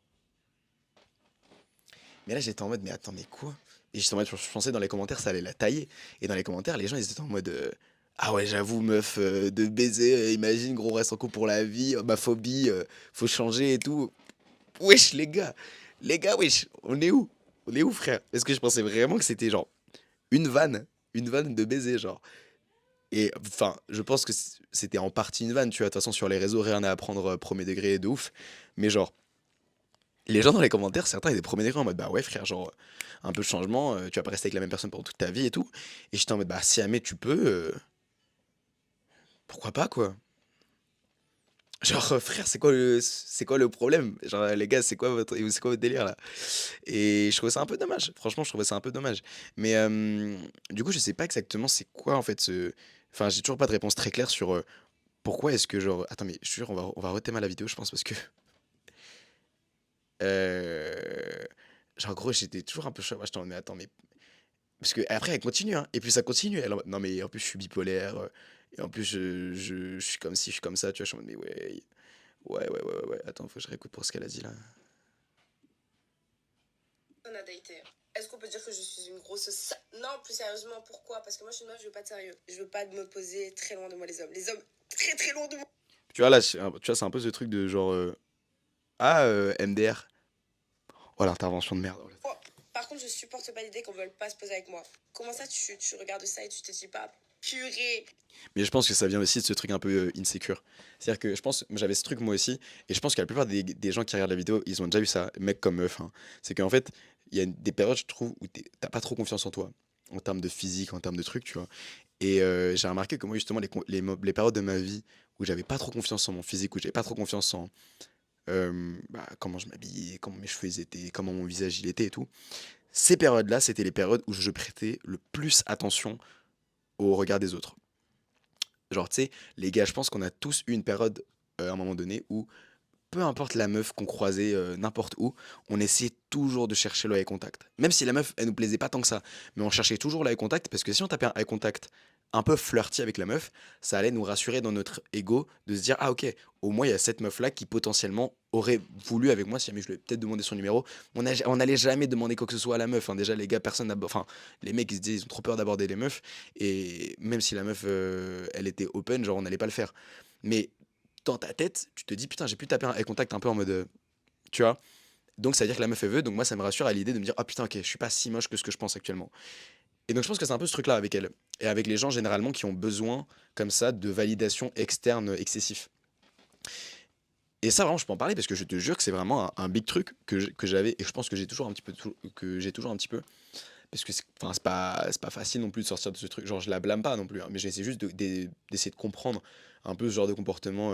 Mais là, j'étais en mode, mais attends, mais quoi? Et j'étais en mode, je pensais dans les commentaires, ça allait la tailler. Et dans les commentaires, les gens, ils étaient en mode, ah ouais, j'avoue, meuf, de baiser, imagine, gros, on reste en couple pour la vie, ma phobie, faut changer et tout. Wesh, les gars, wesh, on est où? On est où, frère? Est-ce que je pensais vraiment que c'était genre une vanne? Une vanne de baiser, genre. Et enfin, je pense que c'était en partie une vanne, tu vois. De toute façon, sur les réseaux, rien à apprendre premier degré de ouf. Mais genre, les gens dans les commentaires, certains étaient premier degré en mode bah ouais, frère, genre, un peu de changement, tu vas pas rester avec la même personne pendant toute ta vie et tout. Et j'étais en mode bah si jamais tu peux, pourquoi pas, quoi. Genre, frère, c'est quoi le problème? Genre, les gars, c'est quoi votre délire là? Et je trouvais ça un peu dommage. Franchement, je trouvais ça un peu dommage. Mais du coup, je sais pas exactement c'est quoi en fait ce. Enfin, j'ai toujours pas de réponse très claire sur pourquoi est-ce que genre. Attends, mais je suis sûr, on va rethéma la vidéo, je pense, parce que. euh, Genre, gros, j'étais toujours un peu chaud. Moi, j'étais en mode, mais attends, mais. Parce que après, elle continue, hein. Et puis ça continue. Elle, non, mais en plus, je suis bipolaire. Et en plus, je suis comme ci, je suis comme ça. Tu vois, je suis en mode, mais ouais. Ouais, ouais, ouais, ouais, ouais. Attends, faut que je réécoute pour ce qu'elle a dit là. On a daté. Est-ce qu'on peut dire que je suis une grosse Non, plus sérieusement, pourquoi? Parce que moi, je suis une meuf, je veux pas de sérieux. Je veux pas me poser très loin de moi, les hommes. Les hommes, très très loin de moi. Tu vois, là, tu vois, c'est un peu ce truc de genre. Ah, MDR. Oh, l'intervention de merde. Oh, par contre, je supporte pas l'idée qu'on veuille pas se poser avec moi. Comment ça, tu regardes ça et tu te dis pas, purée. Mais je pense que ça vient aussi de ce truc un peu insécure. C'est-à-dire que je pense, j'avais ce truc moi aussi, et je pense que la plupart des gens qui regardent la vidéo, ils ont déjà vu ça, mec comme meuf, hein. C'est qu'en fait, il y a des périodes, je trouve, où t'as pas trop confiance en toi, en termes de physique, en termes de trucs, tu vois. Et j'ai remarqué que moi, justement, les périodes de ma vie où j'avais pas trop confiance en mon physique, où j'avais pas trop confiance en bah, comment je m'habillais, comment mes cheveux ils étaient, comment mon visage il était et tout, ces périodes-là, c'était les périodes où je prêtais le plus attention au regard des autres. Genre, tu sais, les gars, je pense qu'on a tous eu une période, à un moment donné, où peu importe la meuf qu'on croisait n'importe où, on essayait toujours de chercher le eye contact. Même si la meuf, elle nous plaisait pas tant que ça, mais on cherchait toujours le eye contact parce que si on tapait un eye contact un peu flirty avec la meuf, ça allait nous rassurer dans notre ego de se dire ah ok, au moins il y a cette meuf là qui potentiellement aurait voulu avec moi si jamais je lui ai peut-être demandé son numéro. On n'allait jamais demander quoi que ce soit à la meuf, hein. Déjà les gars, enfin les mecs ils se disent ils ont trop peur d'aborder les meufs et même si la meuf elle était open, genre on n'allait pas le faire. Mais dans ta tête, tu te dis putain, j'ai pu taper un eye contact un peu en mode tu vois. Donc ça veut dire que la meuf elle veut, donc moi ça me rassure à l'idée de me dire ah putain, ok, je suis pas si moche que ce que je pense actuellement. Et donc je pense que c'est un peu ce truc là avec elle et avec les gens généralement qui ont besoin comme ça de validation externe excessif. Et ça vraiment je peux en parler parce que je te jure que c'est vraiment un big truc que j'avais et je pense que j'ai toujours un petit peu parce que c'est pas facile non plus de sortir de ce truc, genre je la blâme pas non plus, hein, mais j'essaie juste d'essayer de comprendre un peu ce genre de comportement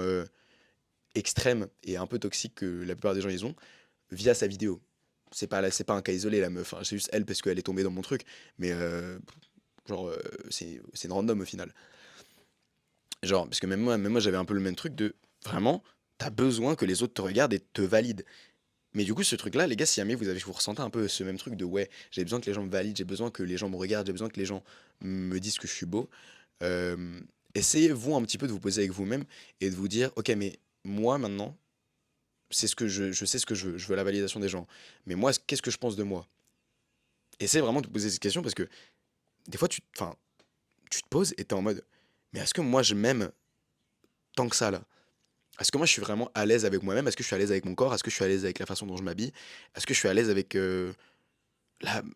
extrême et un peu toxique que la plupart des gens ils ont. via sa vidéo. C'est pas un cas isolé, la meuf, hein. C'est juste elle parce qu'elle est tombée dans mon truc. Mais genre, c'est une random au final. Genre, parce que même moi j'avais un peu le même truc de vraiment, t'as besoin que les autres te regardent et te valident. Mais du coup, ce truc-là, les gars, si jamais vous ressentez un peu ce même truc de ouais, j'ai besoin que les gens me valident, j'ai besoin que les gens me regardent, j'ai besoin que les gens me disent que je suis beau, euh, essayez-vous un petit peu de vous poser avec vous-même et de vous dire, ok, mais moi maintenant, c'est ce que je sais ce que je veux la validation des gens. Mais moi, qu'est-ce que je pense de moi? Essayez vraiment de vous poser cette question parce que des fois, enfin, tu te poses et t'es en mode, mais est-ce que moi je m'aime tant que ça là? Est-ce que moi je suis vraiment à l'aise avec moi-même? Est-ce que je suis à l'aise avec mon corps? Est-ce que je suis à l'aise avec la façon dont je m'habille? Est-ce que je suis à l'aise avec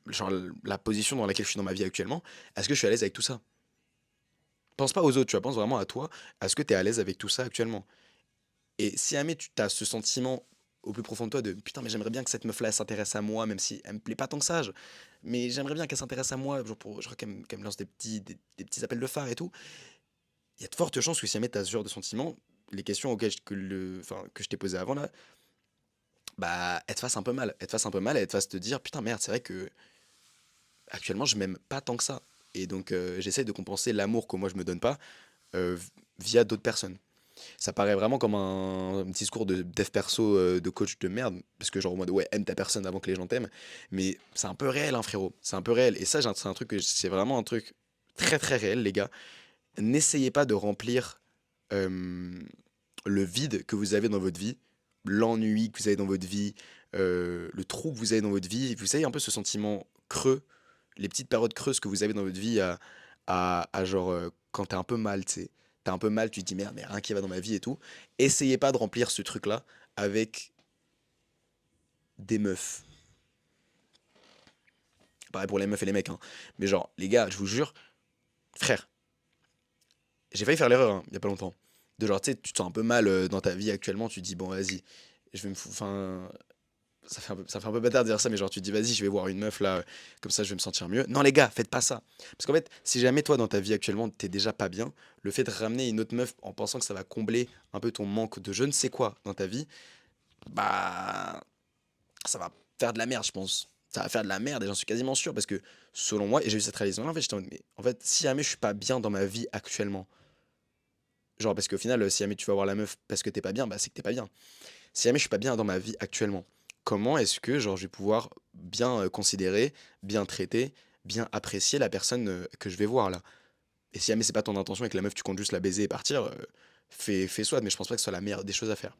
genre, la position dans laquelle je suis dans ma vie actuellement? Est-ce que je suis à l'aise avec tout ça? Pense pas aux autres, tu vois, pense vraiment à toi. Est-ce que tu es à l'aise avec tout ça actuellement? Et si jamais tu as ce sentiment au plus profond de toi de putain, mais j'aimerais bien que cette meuf-là elle s'intéresse à moi, même si elle me plaît pas tant que ça, mais j'aimerais bien qu'elle s'intéresse à moi, genre qu'elle me lance des petits appels de phare et tout. Il y a de fortes chances que si jamais tu as ce genre de sentiment, les questions que je t'ai posées avant là, bah, elles te fassent un peu mal. Elles te fassent un peu mal et elles te fassent te dire putain, merde, c'est vrai que actuellement je m'aime pas tant que ça. Et donc j'essaie de compenser l'amour que moi je me donne pas euh, via d'autres personnes. Ça paraît vraiment comme un discours de dev perso de coach de merde, parce que genre en mode ouais, aime ta personne avant que les gens t'aiment, mais c'est un peu réel, hein, frérot, c'est un peu réel. Et ça, c'est un truc c'est vraiment un truc très très réel, les gars. N'essayez pas de remplir euh, le vide que vous avez dans votre vie, l'ennui que vous avez dans votre vie, le trou que vous avez dans votre vie. Vous savez un peu ce sentiment creux, les petites périodes creuses que vous avez dans votre vie à genre quand t'es un peu mal, tu sais. T'es un peu mal, tu te dis merde, mais rien qui va dans ma vie et tout. Essayez pas de remplir ce truc-là avec des meufs. Pareil pour les meufs et les mecs, hein. Mais genre, les gars, je vous jure, frère, j'ai failli faire l'erreur, hein, il y a pas longtemps. De genre, tu sais, tu te sens un peu mal dans ta vie actuellement, tu te dis, bon, vas-y, je vais me foutre. Enfin, ça fait un peu bâtard de dire ça, mais genre, tu te dis, vas-y, je vais voir une meuf là, comme ça, je vais me sentir mieux. Non, les gars, faites pas ça. Parce qu'en fait, si jamais toi, dans ta vie actuellement, t'es déjà pas bien, le fait de ramener une autre meuf en pensant que ça va combler un peu ton manque de je ne sais quoi dans ta vie, bah, ça va faire de la merde, je pense. Ça va faire de la merde et j'en suis quasiment sûr parce que selon moi, et j'ai eu cette réalisation là, en fait, j'étais en mode, mais en fait, si jamais je suis pas bien dans ma vie actuellement, genre, parce qu'au final, si jamais tu vas voir la meuf parce que t'es pas bien, bah c'est que t'es pas bien. Si jamais je suis pas bien dans ma vie actuellement, comment est-ce que genre je vais pouvoir bien considérer, bien traiter, bien apprécier la personne que je vais voir là? Et si jamais c'est pas ton intention et que la meuf tu comptes juste la baiser et partir, fais soit, mais je pense pas que ce soit la meilleure des choses à faire.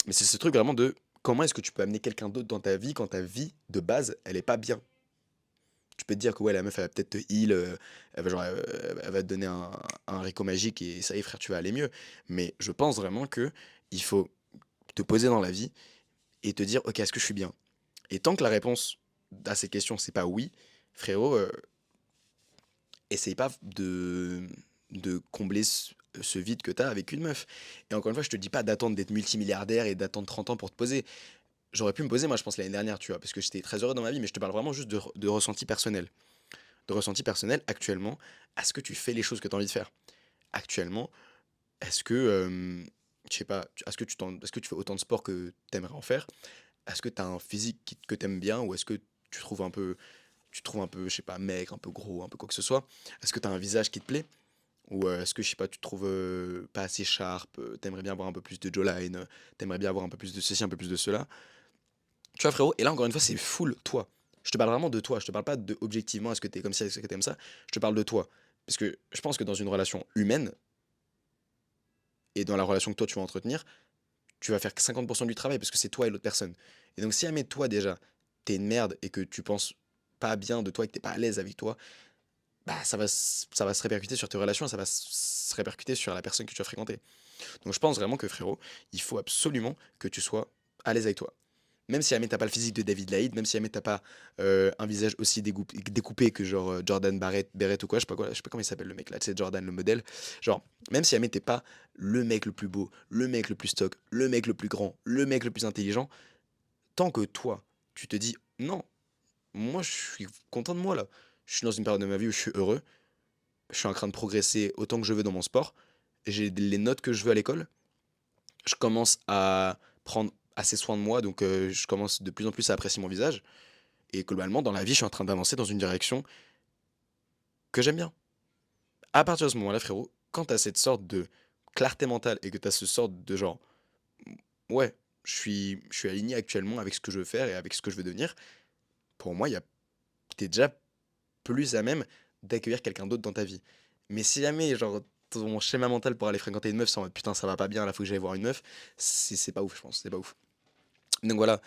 Mais c'est ce truc vraiment de comment est-ce que tu peux amener quelqu'un d'autre dans ta vie quand ta vie de base elle est pas bien? Tu peux te dire que ouais, la meuf elle va peut-être te heal, elle va te donner un haricot magique et ça y est frère, tu vas aller mieux. Mais je pense vraiment que il faut te poser dans la vie et te dire ok, est-ce que je suis bien? Et tant que la réponse à ces questions c'est pas oui, frérot, essaye pas de combler ce vide que t'as avec une meuf. Et encore une fois, je te dis pas d'attendre d'être multimilliardaire et d'attendre 30 ans pour te poser. J'aurais pu me poser, moi, je pense, l'année dernière, tu vois, parce que j'étais très heureux dans ma vie, mais je te parle vraiment juste de ressenti personnel. De ressenti personnel, actuellement, est-ce que tu fais les choses que tu as envie de faire? Actuellement, est-ce que, je sais pas, est-ce que tu fais autant de sport que tu aimerais en faire? Est-ce que tu as un physique que tu aimes bien ou est-ce que tu trouves un peu, je sais pas, maigre, un peu gros, un peu quoi que ce soit? Est-ce que tu as un visage qui te plaît? Ou est-ce que, je sais pas, tu te trouves pas assez sharp, t'aimerais bien avoir un peu plus de jawline, t'aimerais bien avoir un peu plus de ceci, un peu plus de cela? Tu vois, frérot, et là, encore une fois, c'est full toi. Je te parle vraiment de toi. Je te parle pas de objectivement, est-ce que t'es comme ça, est-ce que t'aimes ça. Je te parle de toi. Parce que je pense que dans une relation humaine, et dans la relation que toi tu vas entretenir, tu vas faire que 50% du travail parce que c'est toi et l'autre personne. Et donc, si jamais toi déjà, t'es une merde et que tu penses pas bien de toi et que t'es pas à l'aise avec toi, bah ça va se répercuter sur tes relations, ça va se répercuter sur la personne que tu as fréquentée. Donc je pense vraiment que frérot, il faut absolument que tu sois à l'aise avec toi. Même si jamais t'as pas le physique de David Laïd, même si jamais t'as pas un visage aussi découpé que genre Jordan Barrett ou quoi, je sais pas comment il s'appelle le mec là, tu sais Jordan le modèle. Genre, même si jamais t'es pas le mec le plus beau, le mec le plus stock, le mec le plus grand, le mec le plus intelligent, tant que toi, tu te dis non, moi je suis content de moi là. Je suis dans une période de ma vie où je suis heureux, je suis en train de progresser autant que je veux dans mon sport, j'ai les notes que je veux à l'école, je commence à prendre assez soin de moi, donc je commence de plus en plus à apprécier mon visage. Et globalement, dans la vie, je suis en train d'avancer dans une direction que j'aime bien. À partir de ce moment-là, frérot, quand t'as cette sorte de clarté mentale et que t'as ce sorte de genre, ouais, je suis aligné actuellement avec ce que je veux faire et avec ce que je veux devenir, pour moi, t'es déjà plus à même d'accueillir quelqu'un d'autre dans ta vie. Mais si jamais, genre, ton schéma mental pour aller fréquenter une meuf, c'est en mode putain, ça va pas bien, là, faut que j'aille voir une meuf, c'est pas ouf, je pense, c'est pas ouf. Donc voilà.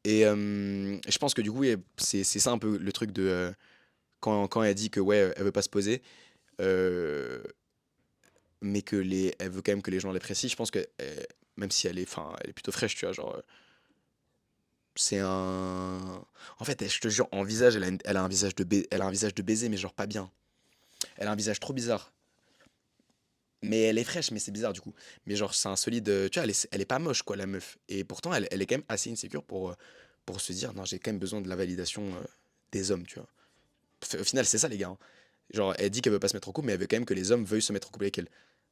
Et je pense que du coup, c'est ça un peu le truc de. Quand elle dit que ouais, elle veut pas se poser, euh, mais elle veut quand même que les gens l'apprécient, je pense que même si enfin, elle est plutôt fraîche, tu vois, genre, c'est un. En fait, je te jure, en visage, elle a un visage elle a un visage de baiser, mais genre pas bien. Elle a un visage trop bizarre. Mais elle est fraîche, mais c'est bizarre du coup. Mais genre, c'est un solide. Tu vois, elle est pas moche, quoi, la meuf. Et pourtant, elle est quand même assez insécure pour se dire, non, j'ai quand même besoin de la validation des hommes, tu vois. Au final, c'est ça, les gars, hein. Genre, elle dit qu'elle veut pas se mettre en couple, mais elle veut quand même que les hommes veuillent se mettre en couple avec elle.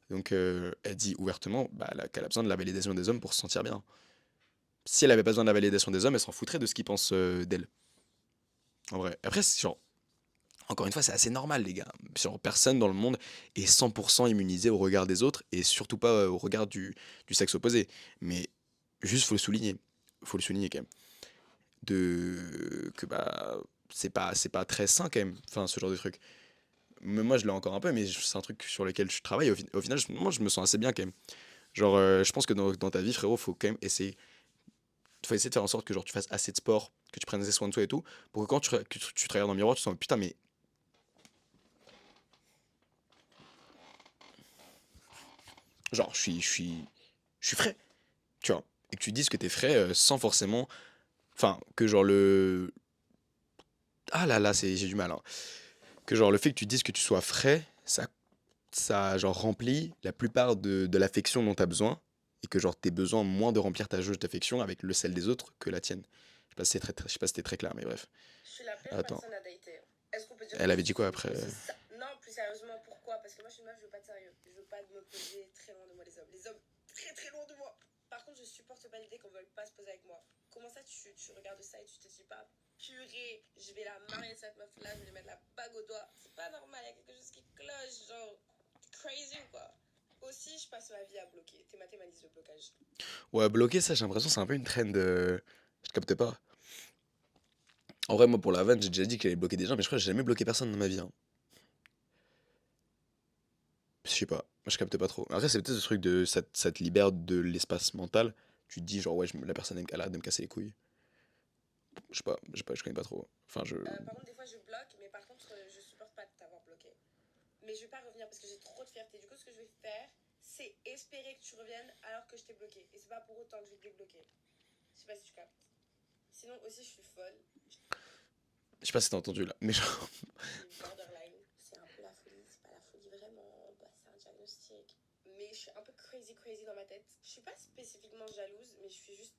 Donc, elle dit ouvertement bah, qu'elle a besoin de la validation des hommes pour se sentir bien. Si elle avait pas besoin de la validation des hommes, elle s'en foutrait de ce qu'ils pensent d'elle. En vrai. Après, genre, encore une fois, c'est assez normal, les gars. Genre, personne dans le monde est 100% immunisé au regard des autres et surtout pas au regard du sexe opposé. Mais juste, faut le souligner. Faut le souligner quand même. Que bah, c'est pas très sain quand même. Enfin, ce genre de truc. Mais moi, je l'ai encore un peu, mais c'est un truc sur lequel je travaille. Au final, moi, je me sens assez bien quand même. Genre, je pense que dans ta vie, frérot, faut quand même essayer. Faut essayer de faire en sorte que genre, tu fasses assez de sport, que tu prennes assez soin de toi et tout, pour que quand tu te regardes dans le miroir, tu te sens putain, mais genre, je suis frais, tu vois. Et que tu dises que t'es frais sans forcément. Enfin, que genre le. Ah là là, j'ai du mal, hein. Que genre le fait que tu dises que tu sois frais, ça genre remplit la plupart de l'affection dont tu as besoin et que genre t'aies besoin moins de remplir ta jauge d'affection avec le sel des autres que la tienne. Je sais pas si je sais pas si c'était très clair, mais bref. Je suis la pire Attends. personne à dater. Est-ce qu'on peut dire Elle que avait je dit quoi suis après? aussi ça? Non, plus sérieusement, pourquoi? Parce que moi, je suis une meuf, je veux pas de sérieux. Je veux pas me poser très loin de moi, les hommes. Les hommes, très très loin de moi. Par contre, je supporte pas l'idée qu'on veuille pas se poser avec moi. Comment ça, tu regardes ça et tu te dis pas, purée, je vais la marier cette meuf-là, je vais lui mettre la bague au doigt. C'est pas normal, il y a quelque chose qui cloche, genre, crazy ou quoi? Aussi, je passe ma vie à bloquer. T'es mathématiste de blocage. Ouais, bloquer ça, j'ai l'impression que c'est un peu une trend de. Je capte pas. En vrai, moi pour la vanne, j'ai déjà dit que j'allais bloquer des gens, mais je crois que j'ai jamais bloqué personne dans ma vie, hein. Je sais pas, moi je capte pas trop. Après, c'est peut-être ce truc de ça te libère de l'espace mental. Tu te dis genre ouais, la personne elle arrête de me casser les couilles. Je connais pas trop. Enfin, Par contre, des fois, je bloque, mais par contre, je supporte pas de t'avoir bloqué. Mais je vais pas revenir parce que j'ai trop de fierté. Du coup, ce que je vais faire, c'est espérer que tu reviennes alors que je t'ai bloqué. Et c'est pas pour autant que je vais te débloquer. Je sais pas si tu captes. Sinon, aussi, je suis folle. Je sais pas si t'as entendu là, mais genre. Je suis borderline. C'est un peu la folie. C'est pas la folie vraiment. Bah, c'est un diagnostic. Mais je suis un peu crazy, crazy dans ma tête. Je suis pas spécifiquement jalouse, mais je suis juste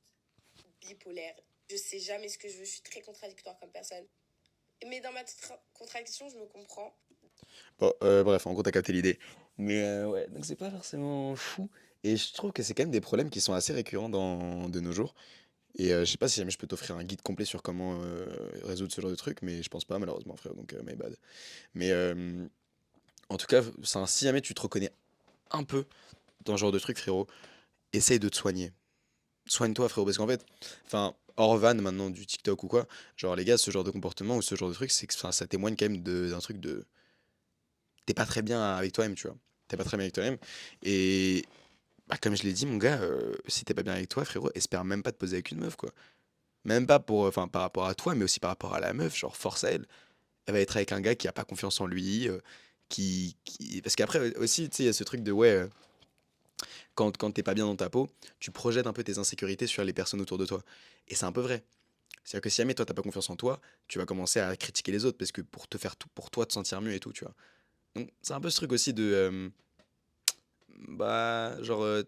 bipolaire. Je sais jamais ce que je veux. Je suis très contradictoire comme personne. Mais dans ma contradiction, je me comprends. Bon, bref, en gros, t'as capté l'idée. Mais ouais, donc c'est pas forcément fou. Et je trouve que c'est quand même des problèmes qui sont assez récurrents de nos jours. Et je sais pas si jamais je peux t'offrir un guide complet sur comment résoudre ce genre de truc, mais je pense pas, malheureusement, frère, donc my bad. Mais en tout cas, si jamais tu te reconnais un peu dans ce genre de truc, frérot, essaye de te soigner. Soigne-toi, frérot, parce qu'en fait, enfin, hors van maintenant du TikTok ou quoi, genre les gars, ce genre de comportement ou ce genre de truc, c'est que enfin, ça témoigne quand même d'un truc de. T'es pas très bien avec toi-même, tu vois. T'es pas très bien avec toi-même. Et bah, comme je l'ai dit, mon gars, si t'es pas bien avec toi, frérot, espère même pas te poser avec une meuf, quoi. Même pas enfin, par rapport à toi, mais aussi par rapport à la meuf, genre, force à elle. Elle va être avec un gars qui a pas confiance en lui, parce qu'après aussi, tu sais, il y a ce truc de, ouais, quand t'es pas bien dans ta peau, tu projettes un peu tes insécurités sur les personnes autour de toi. Et c'est un peu vrai. C'est-à-dire que si jamais toi t'as pas confiance en toi, tu vas commencer à critiquer les autres parce que pour te faire tout, pour toi te sentir mieux et tout, tu vois. Donc c'est un peu ce truc aussi de, bah, genre,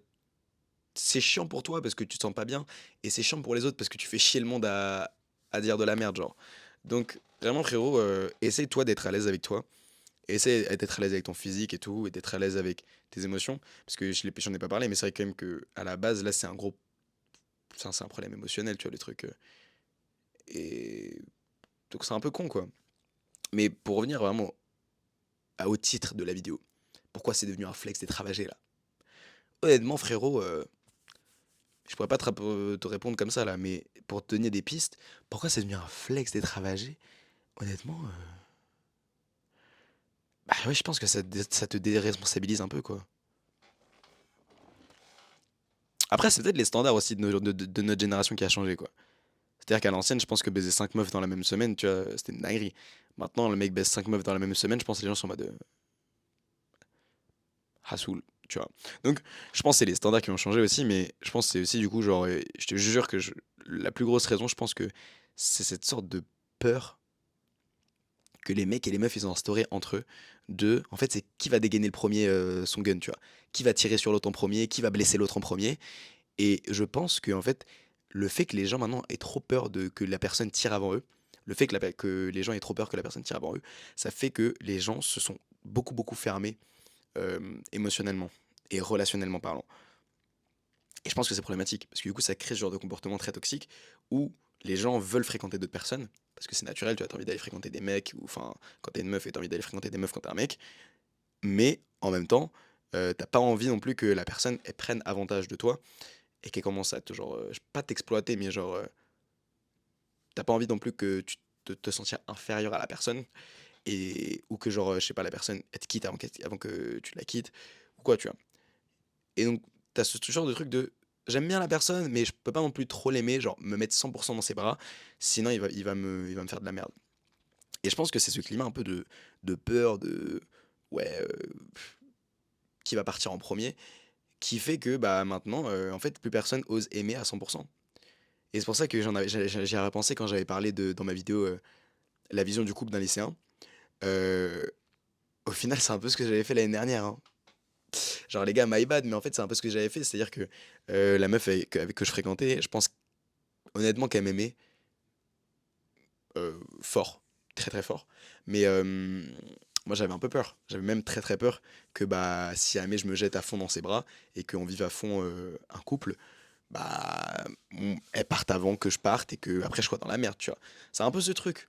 c'est chiant pour toi parce que tu te sens pas bien, et c'est chiant pour les autres parce que tu fais chier le monde à dire de la merde, genre. Donc, vraiment, frérot, essaye toi d'être à l'aise avec toi. Essaye d'être à l'aise avec ton physique et tout, et d'être à l'aise avec tes émotions. Parce que j'en ai pas parlé, mais c'est vrai quand même que à la base, là, c'est un gros c'est un problème émotionnel, tu vois, le truc. Et donc c'est un peu con, quoi. Mais pour revenir vraiment au titre de la vidéo, pourquoi c'est devenu un flex d'être ravagé là? Honnêtement, frérot, je pourrais pas te répondre comme ça là, mais pour te donner des pistes, pourquoi c'est devenu un flex d'être ravagé? Honnêtement, bah ouais, je pense que ça te déresponsabilise un peu, quoi. Après, c'est peut-être les standards aussi de notre génération qui a changé, quoi. C'est-à-dire qu'à l'ancienne, je pense que baiser 5 meufs dans la même semaine, tu vois, c'était une dinguerie. Maintenant, le mec baise 5 meufs dans la même semaine, je pense que les gens sont en mode Hassoul, tu vois. Donc, je pense que c'est les standards qui ont changé aussi, mais je pense que c'est aussi du coup, genre, je te jure que la plus grosse raison, je pense que c'est cette sorte de peur que les mecs et les meufs ils ont instauré entre eux. En fait, c'est qui va dégainer le premier son gun, tu vois. Qui va tirer sur l'autre en premier, qui va blesser l'autre en premier. Et je pense que, en fait, le fait que les gens maintenant aient trop peur que la personne tire avant eux, le fait que les gens aient trop peur que la personne tire avant eux, ça fait que les gens se sont beaucoup, beaucoup fermés émotionnellement et relationnellement parlant. Et je pense que c'est problématique, parce que du coup, ça crée ce genre de comportement très toxique où les gens veulent fréquenter d'autres personnes, parce que c'est naturel, tu as envie d'aller fréquenter des mecs, ou enfin, quand t'es une meuf et t'as envie d'aller fréquenter des meufs quand t'es un mec, mais en même temps, t'as pas envie non plus que la personne elle prenne avantage de toi et qu'elle commence à te, genre, pas t'exploiter, mais genre, t'as pas envie non plus que tu te sentir inférieur à la personne, ou que genre, je sais pas, la personne elle te quitte avant que tu la quittes, ou quoi, tu vois. Et donc, t'as ce genre de truc de j'aime bien la personne, mais je peux pas non plus trop l'aimer, genre me mettre 100% dans ses bras, sinon il va me faire de la merde. Et je pense que c'est ce climat un peu de peur, ouais, qui va partir en premier, qui fait que bah maintenant, en fait, plus personne ose aimer à 100%. Et c'est pour ça que j'y ai repensé quand j'avais parlé dans ma vidéo La vision du couple d'un lycéen. Euh, Au final, c'est un peu ce que j'avais fait l'année dernière, hein. Genre, les gars, my bad, mais en fait, c'est un peu ce que j'avais fait. C'est-à-dire que la meuf avec que je fréquentais, je pense honnêtement qu'elle m'aimait fort, très très fort. Mais moi, j'avais un peu peur. J'avais même très très peur que bah, si jamais je me jette à fond dans ses bras et qu'on vive à fond un couple, bah, elle parte avant que je parte et que après je sois dans la merde, tu vois. C'est un peu ce truc.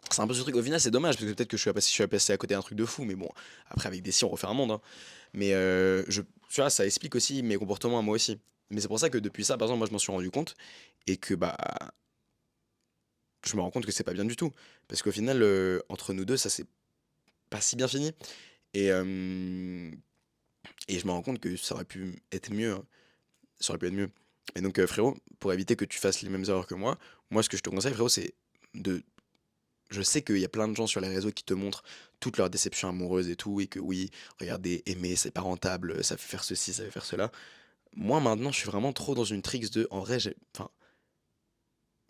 C'est un peu ce truc. Au final, c'est dommage parce que peut-être que je suis passé à côté d'un truc de fou, mais bon, après, avec des si, on refait un monde, hein. Mais tu vois, ça explique aussi mes comportements à moi aussi. Mais c'est pour ça que depuis ça, par exemple, moi, je m'en suis rendu compte et que bah, je me rends compte que c'est pas bien du tout. Parce qu'au final, entre nous deux, ça s'est pas si bien fini. Et, euh, et je me rends compte que ça aurait pu être mieux, hein. Ça aurait pu être mieux. Et donc, frérot, pour éviter que tu fasses les mêmes erreurs que moi, ce que je te conseille, frérot, c'est de. Je sais qu'il y a plein de gens sur les réseaux qui te montrent toutes leurs déceptions amoureuses et tout, et que oui, regardez, aimer, c'est pas rentable, ça fait faire ceci, ça fait faire cela. Moi, maintenant, je suis vraiment trop dans une tricks de. En vrai, enfin,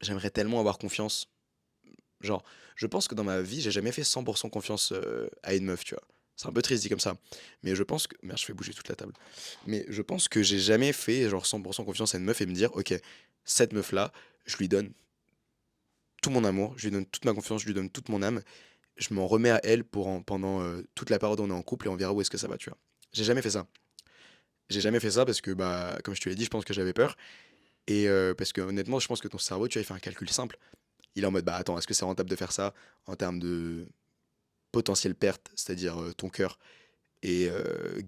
j'aimerais tellement avoir confiance. Genre, je pense que dans ma vie, j'ai jamais fait 100% confiance à une meuf, tu vois. C'est un peu triste dit comme ça. Mais je pense que. Merde, je fais bouger toute la table. Mais je pense que j'ai jamais fait genre 100% confiance à une meuf et me dire, ok, cette meuf-là, je lui donne tout mon amour, je lui donne toute ma confiance, je lui donne toute mon âme. Je m'en remets à elle pendant toute la période où on est en couple et on verra où est-ce que ça va, tu vois. J'ai jamais fait ça. J'ai jamais fait ça parce que, bah, comme je te l'ai dit, je pense que j'avais peur. Et parce que honnêtement, je pense que ton cerveau, tu vois, il fait un calcul simple. Il est en mode, bah attends, est-ce que c'est rentable de faire ça en termes de potentielle perte, c'est-à-dire ton cœur, et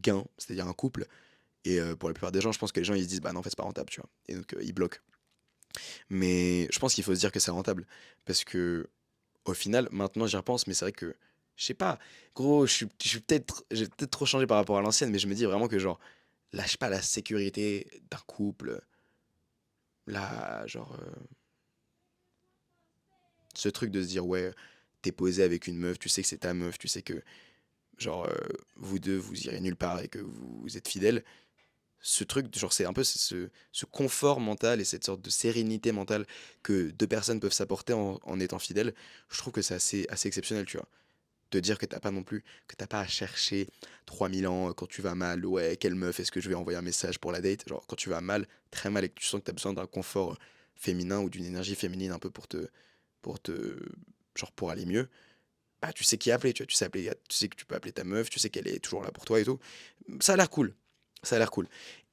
gain, c'est-à-dire un couple. Et pour la plupart des gens, je pense que les gens ils se disent, bah non, en fait, c'est pas rentable, tu vois. Et donc ils bloquent. Mais je pense qu'il faut se dire que c'est rentable. Parce que au final, maintenant j'y repense, mais c'est vrai que, je sais pas, gros, j'ai peut-être trop changé par rapport à l'ancienne, mais je me dis vraiment que genre, lâche pas la sécurité d'un couple, là, genre, ce truc de se dire, ouais, t'es posé avec une meuf, tu sais que c'est ta meuf, tu sais que, genre, vous deux, vous irez nulle part et que vous êtes fidèles. Ce truc, genre, c'est un peu ce confort mental et cette sorte de sérénité mentale que deux personnes peuvent s'apporter en étant fidèles. Je trouve que c'est assez exceptionnel, tu vois. De dire que t'as pas non plus, que t'as pas à chercher 3000 ans quand tu vas mal, ouais, quelle meuf, est-ce que je vais envoyer un message pour la date? Genre, quand tu vas mal, très mal, et que tu sens que t'as besoin d'un confort féminin ou d'une énergie féminine un peu pour te, genre, pour aller mieux, bah, tu sais qui appeler, tu vois, tu sais que tu peux appeler ta meuf, tu sais qu'elle est toujours là pour toi et tout. Ça a l'air cool. Ça a l'air cool.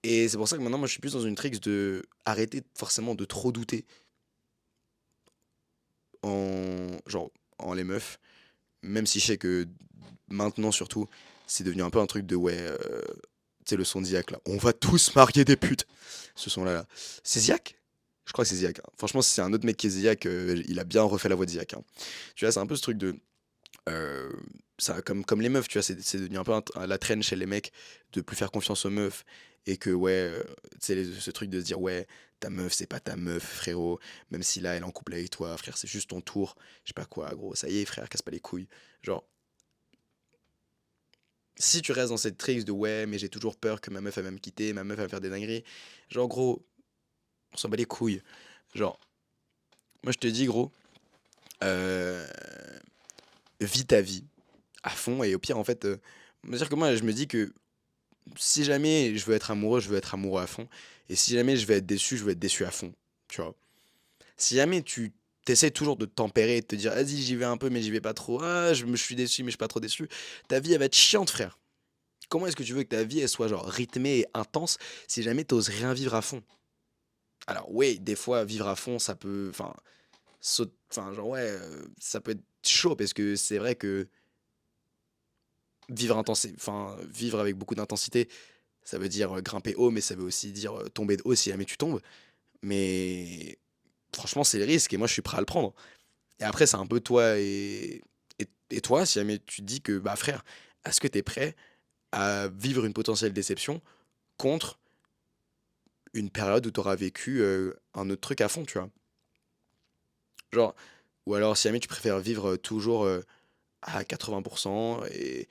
Et c'est pour ça que maintenant, moi, je suis plus dans une tricks de arrêter forcément de trop douter genre, en les meufs. Même si je sais que maintenant, surtout, c'est devenu un peu un truc de ouais, tu sais, le son d'Ziak là. On va tous marier des putes. Ce son là. C'est Ziak? Je crois que c'est Ziak, hein. Franchement, si c'est un autre mec qui est Ziak, il a bien refait la voix de Ziak, hein. Tu vois, c'est un peu ce truc de. euh, Ça, comme les meufs, tu vois, c'est devenu un peu la traîne chez les mecs de plus faire confiance aux meufs. Et que, ouais, tu sais, ce truc de se dire, ouais, ta meuf, c'est pas ta meuf, frérot. Même si là, elle est en couple avec toi, frère, c'est juste ton tour. Je sais pas quoi, gros, ça y est, frère, casse pas les couilles. Genre, si tu restes dans cette tricks de ouais, mais j'ai toujours peur que ma meuf elle va me quitter, ma meuf elle va me faire des dingueries, genre gros, on s'en bat les couilles. Genre, moi je te dis gros, euh, vis ta vie à fond et au pire en fait, dire que moi je me dis que si jamais je veux être amoureux, je veux être amoureux à fond et si jamais je veux être déçu, je veux être déçu à fond, tu vois. Si jamais tu t'essaies toujours de te tempérer et de te dire vas-y j'y vais un peu mais j'y vais pas trop, ah je suis déçu mais je suis pas trop déçu, ta vie elle va être chiante frère. Comment est-ce que tu veux que ta vie elle soit genre rythmée et intense si jamais t'oses rien vivre à fond? Alors oui, des fois vivre à fond ça peut enfin enfin genre ouais, ça peut être chaud parce que c'est vrai que vivre avec beaucoup d'intensité, ça veut dire, grimper haut mais ça veut aussi dire, tomber de haut si jamais tu tombes. Mais franchement, c'est le risque et moi je suis prêt à le prendre. Et après c'est un peu toi et toi si jamais tu te dis que bah frère, est-ce que tu es prêt à vivre une potentielle déception contre une période où tu auras vécu, un autre truc à fond, tu vois? Genre ou alors si jamais tu préfères vivre, toujours, à 80 et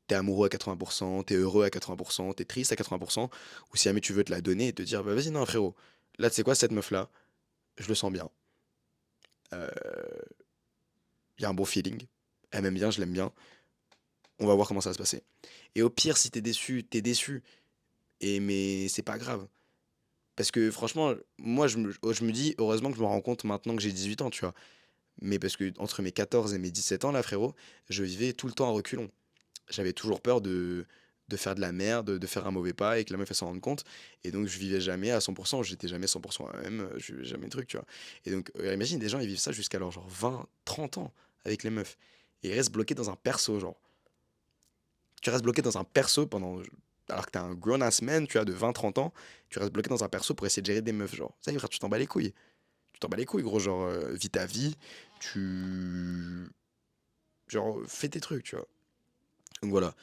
t'es amoureux à 80, t'es heureux à 80, t'es triste à 80, ou si jamais tu veux te la donner et te dire: «Bah vas-y, non frérot, là tu sais quoi? Cette meuf là, je le sens bien, il y a un bon feeling, elle m'aime bien, je l'aime bien, on va voir comment ça va se passer». Et au pire si t'es déçu et mais c'est pas grave. Parce que franchement, moi je me dis: «Heureusement que je me rends compte maintenant que j'ai 18 ans», tu vois? Mais parce que entre mes 14 et mes 17 ans là frérot, je vivais tout le temps à reculons. J'avais toujours peur de faire de la merde, de faire un mauvais pas et que la meuf elle s'en rende compte. Et donc je vivais jamais à 100%, j'étais jamais 100% moi-même, je vivais jamais de trucs, tu vois. Et donc imagine des gens ils vivent ça jusqu'à leur genre 20, 30 ans avec les meufs. Et ils restent bloqués dans un perso, genre. Tu restes bloqué dans un perso pendant. Alors que t'es un grown ass man, tu vois, de 20, 30 ans, tu restes bloqué dans un perso pour essayer de gérer des meufs, genre. Ça y est, frère, tu t'en bats les couilles. Tu t'en bats les couilles, gros, genre, vis ta vie, tu. Genre, fais tes trucs, tu vois. Donc voilà.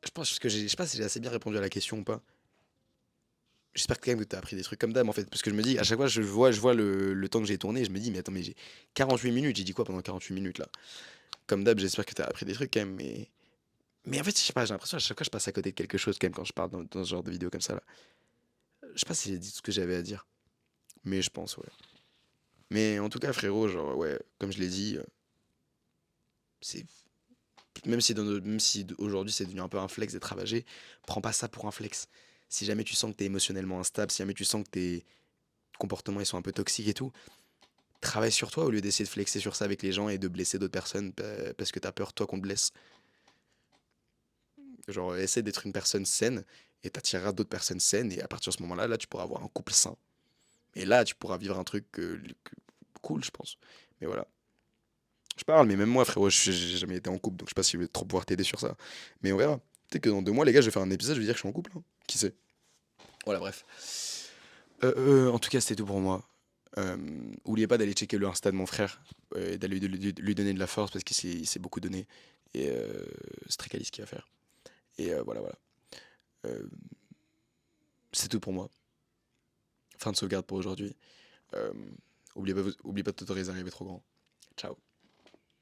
Je sais pas si j'ai assez bien répondu à la question ou pas. J'espère quand même que t'as appris des trucs comme d'hab en fait. Parce que je me dis, à chaque fois, je vois le temps que j'ai tourné, je me dis, mais attends, mais j'ai 48 minutes, j'ai dit quoi pendant 48 minutes là? Comme d'hab, j'espère que t'as appris des trucs quand même, mais en fait, je sais pas, j'ai l'impression à chaque fois, je passe à côté de quelque chose quand même quand je parle dans ce genre de vidéo comme ça là. Je sais pas si j'ai dit tout ce que j'avais à dire, mais je pense, ouais. Mais en tout cas, frérot, genre, ouais, comme je l'ai dit, c'est. Même si aujourd'hui c'est devenu un peu un flex d'être ravagé, prends pas ça pour un flex. Si jamais tu sens que t'es émotionnellement instable, si jamais tu sens que tes comportements ils sont un peu toxiques et tout, travaille sur toi au lieu d'essayer de flexer sur ça avec les gens et de blesser d'autres personnes parce que t'as peur toi qu'on te blesse. Genre essaie d'être une personne saine et t'attireras d'autres personnes saines et à partir de ce moment-là, là tu pourras avoir un couple sain. Et là tu pourras vivre un truc cool je pense. Mais voilà. Je parle, mais même moi frérot, j'ai jamais été en couple donc je sais pas si je vais trop pouvoir t'aider sur ça. Mais on verra. Peut-être que dans 2 mois les gars je vais faire un épisode, je vais dire que je suis en couple, hein. Qui sait. Voilà bref. En tout cas c'était tout pour moi. Euh, Oubliez pas d'aller checker le Insta de mon frère et d'aller lui donner de la force parce qu'il s'est beaucoup donné. Et c'est très quali ce qu'il va faire. Et voilà, voilà. Euh, c'est tout pour moi. Fin de sauvegarde pour aujourd'hui. Euh, oublie pas de t'autoriser à rêver trop grand. Ciao.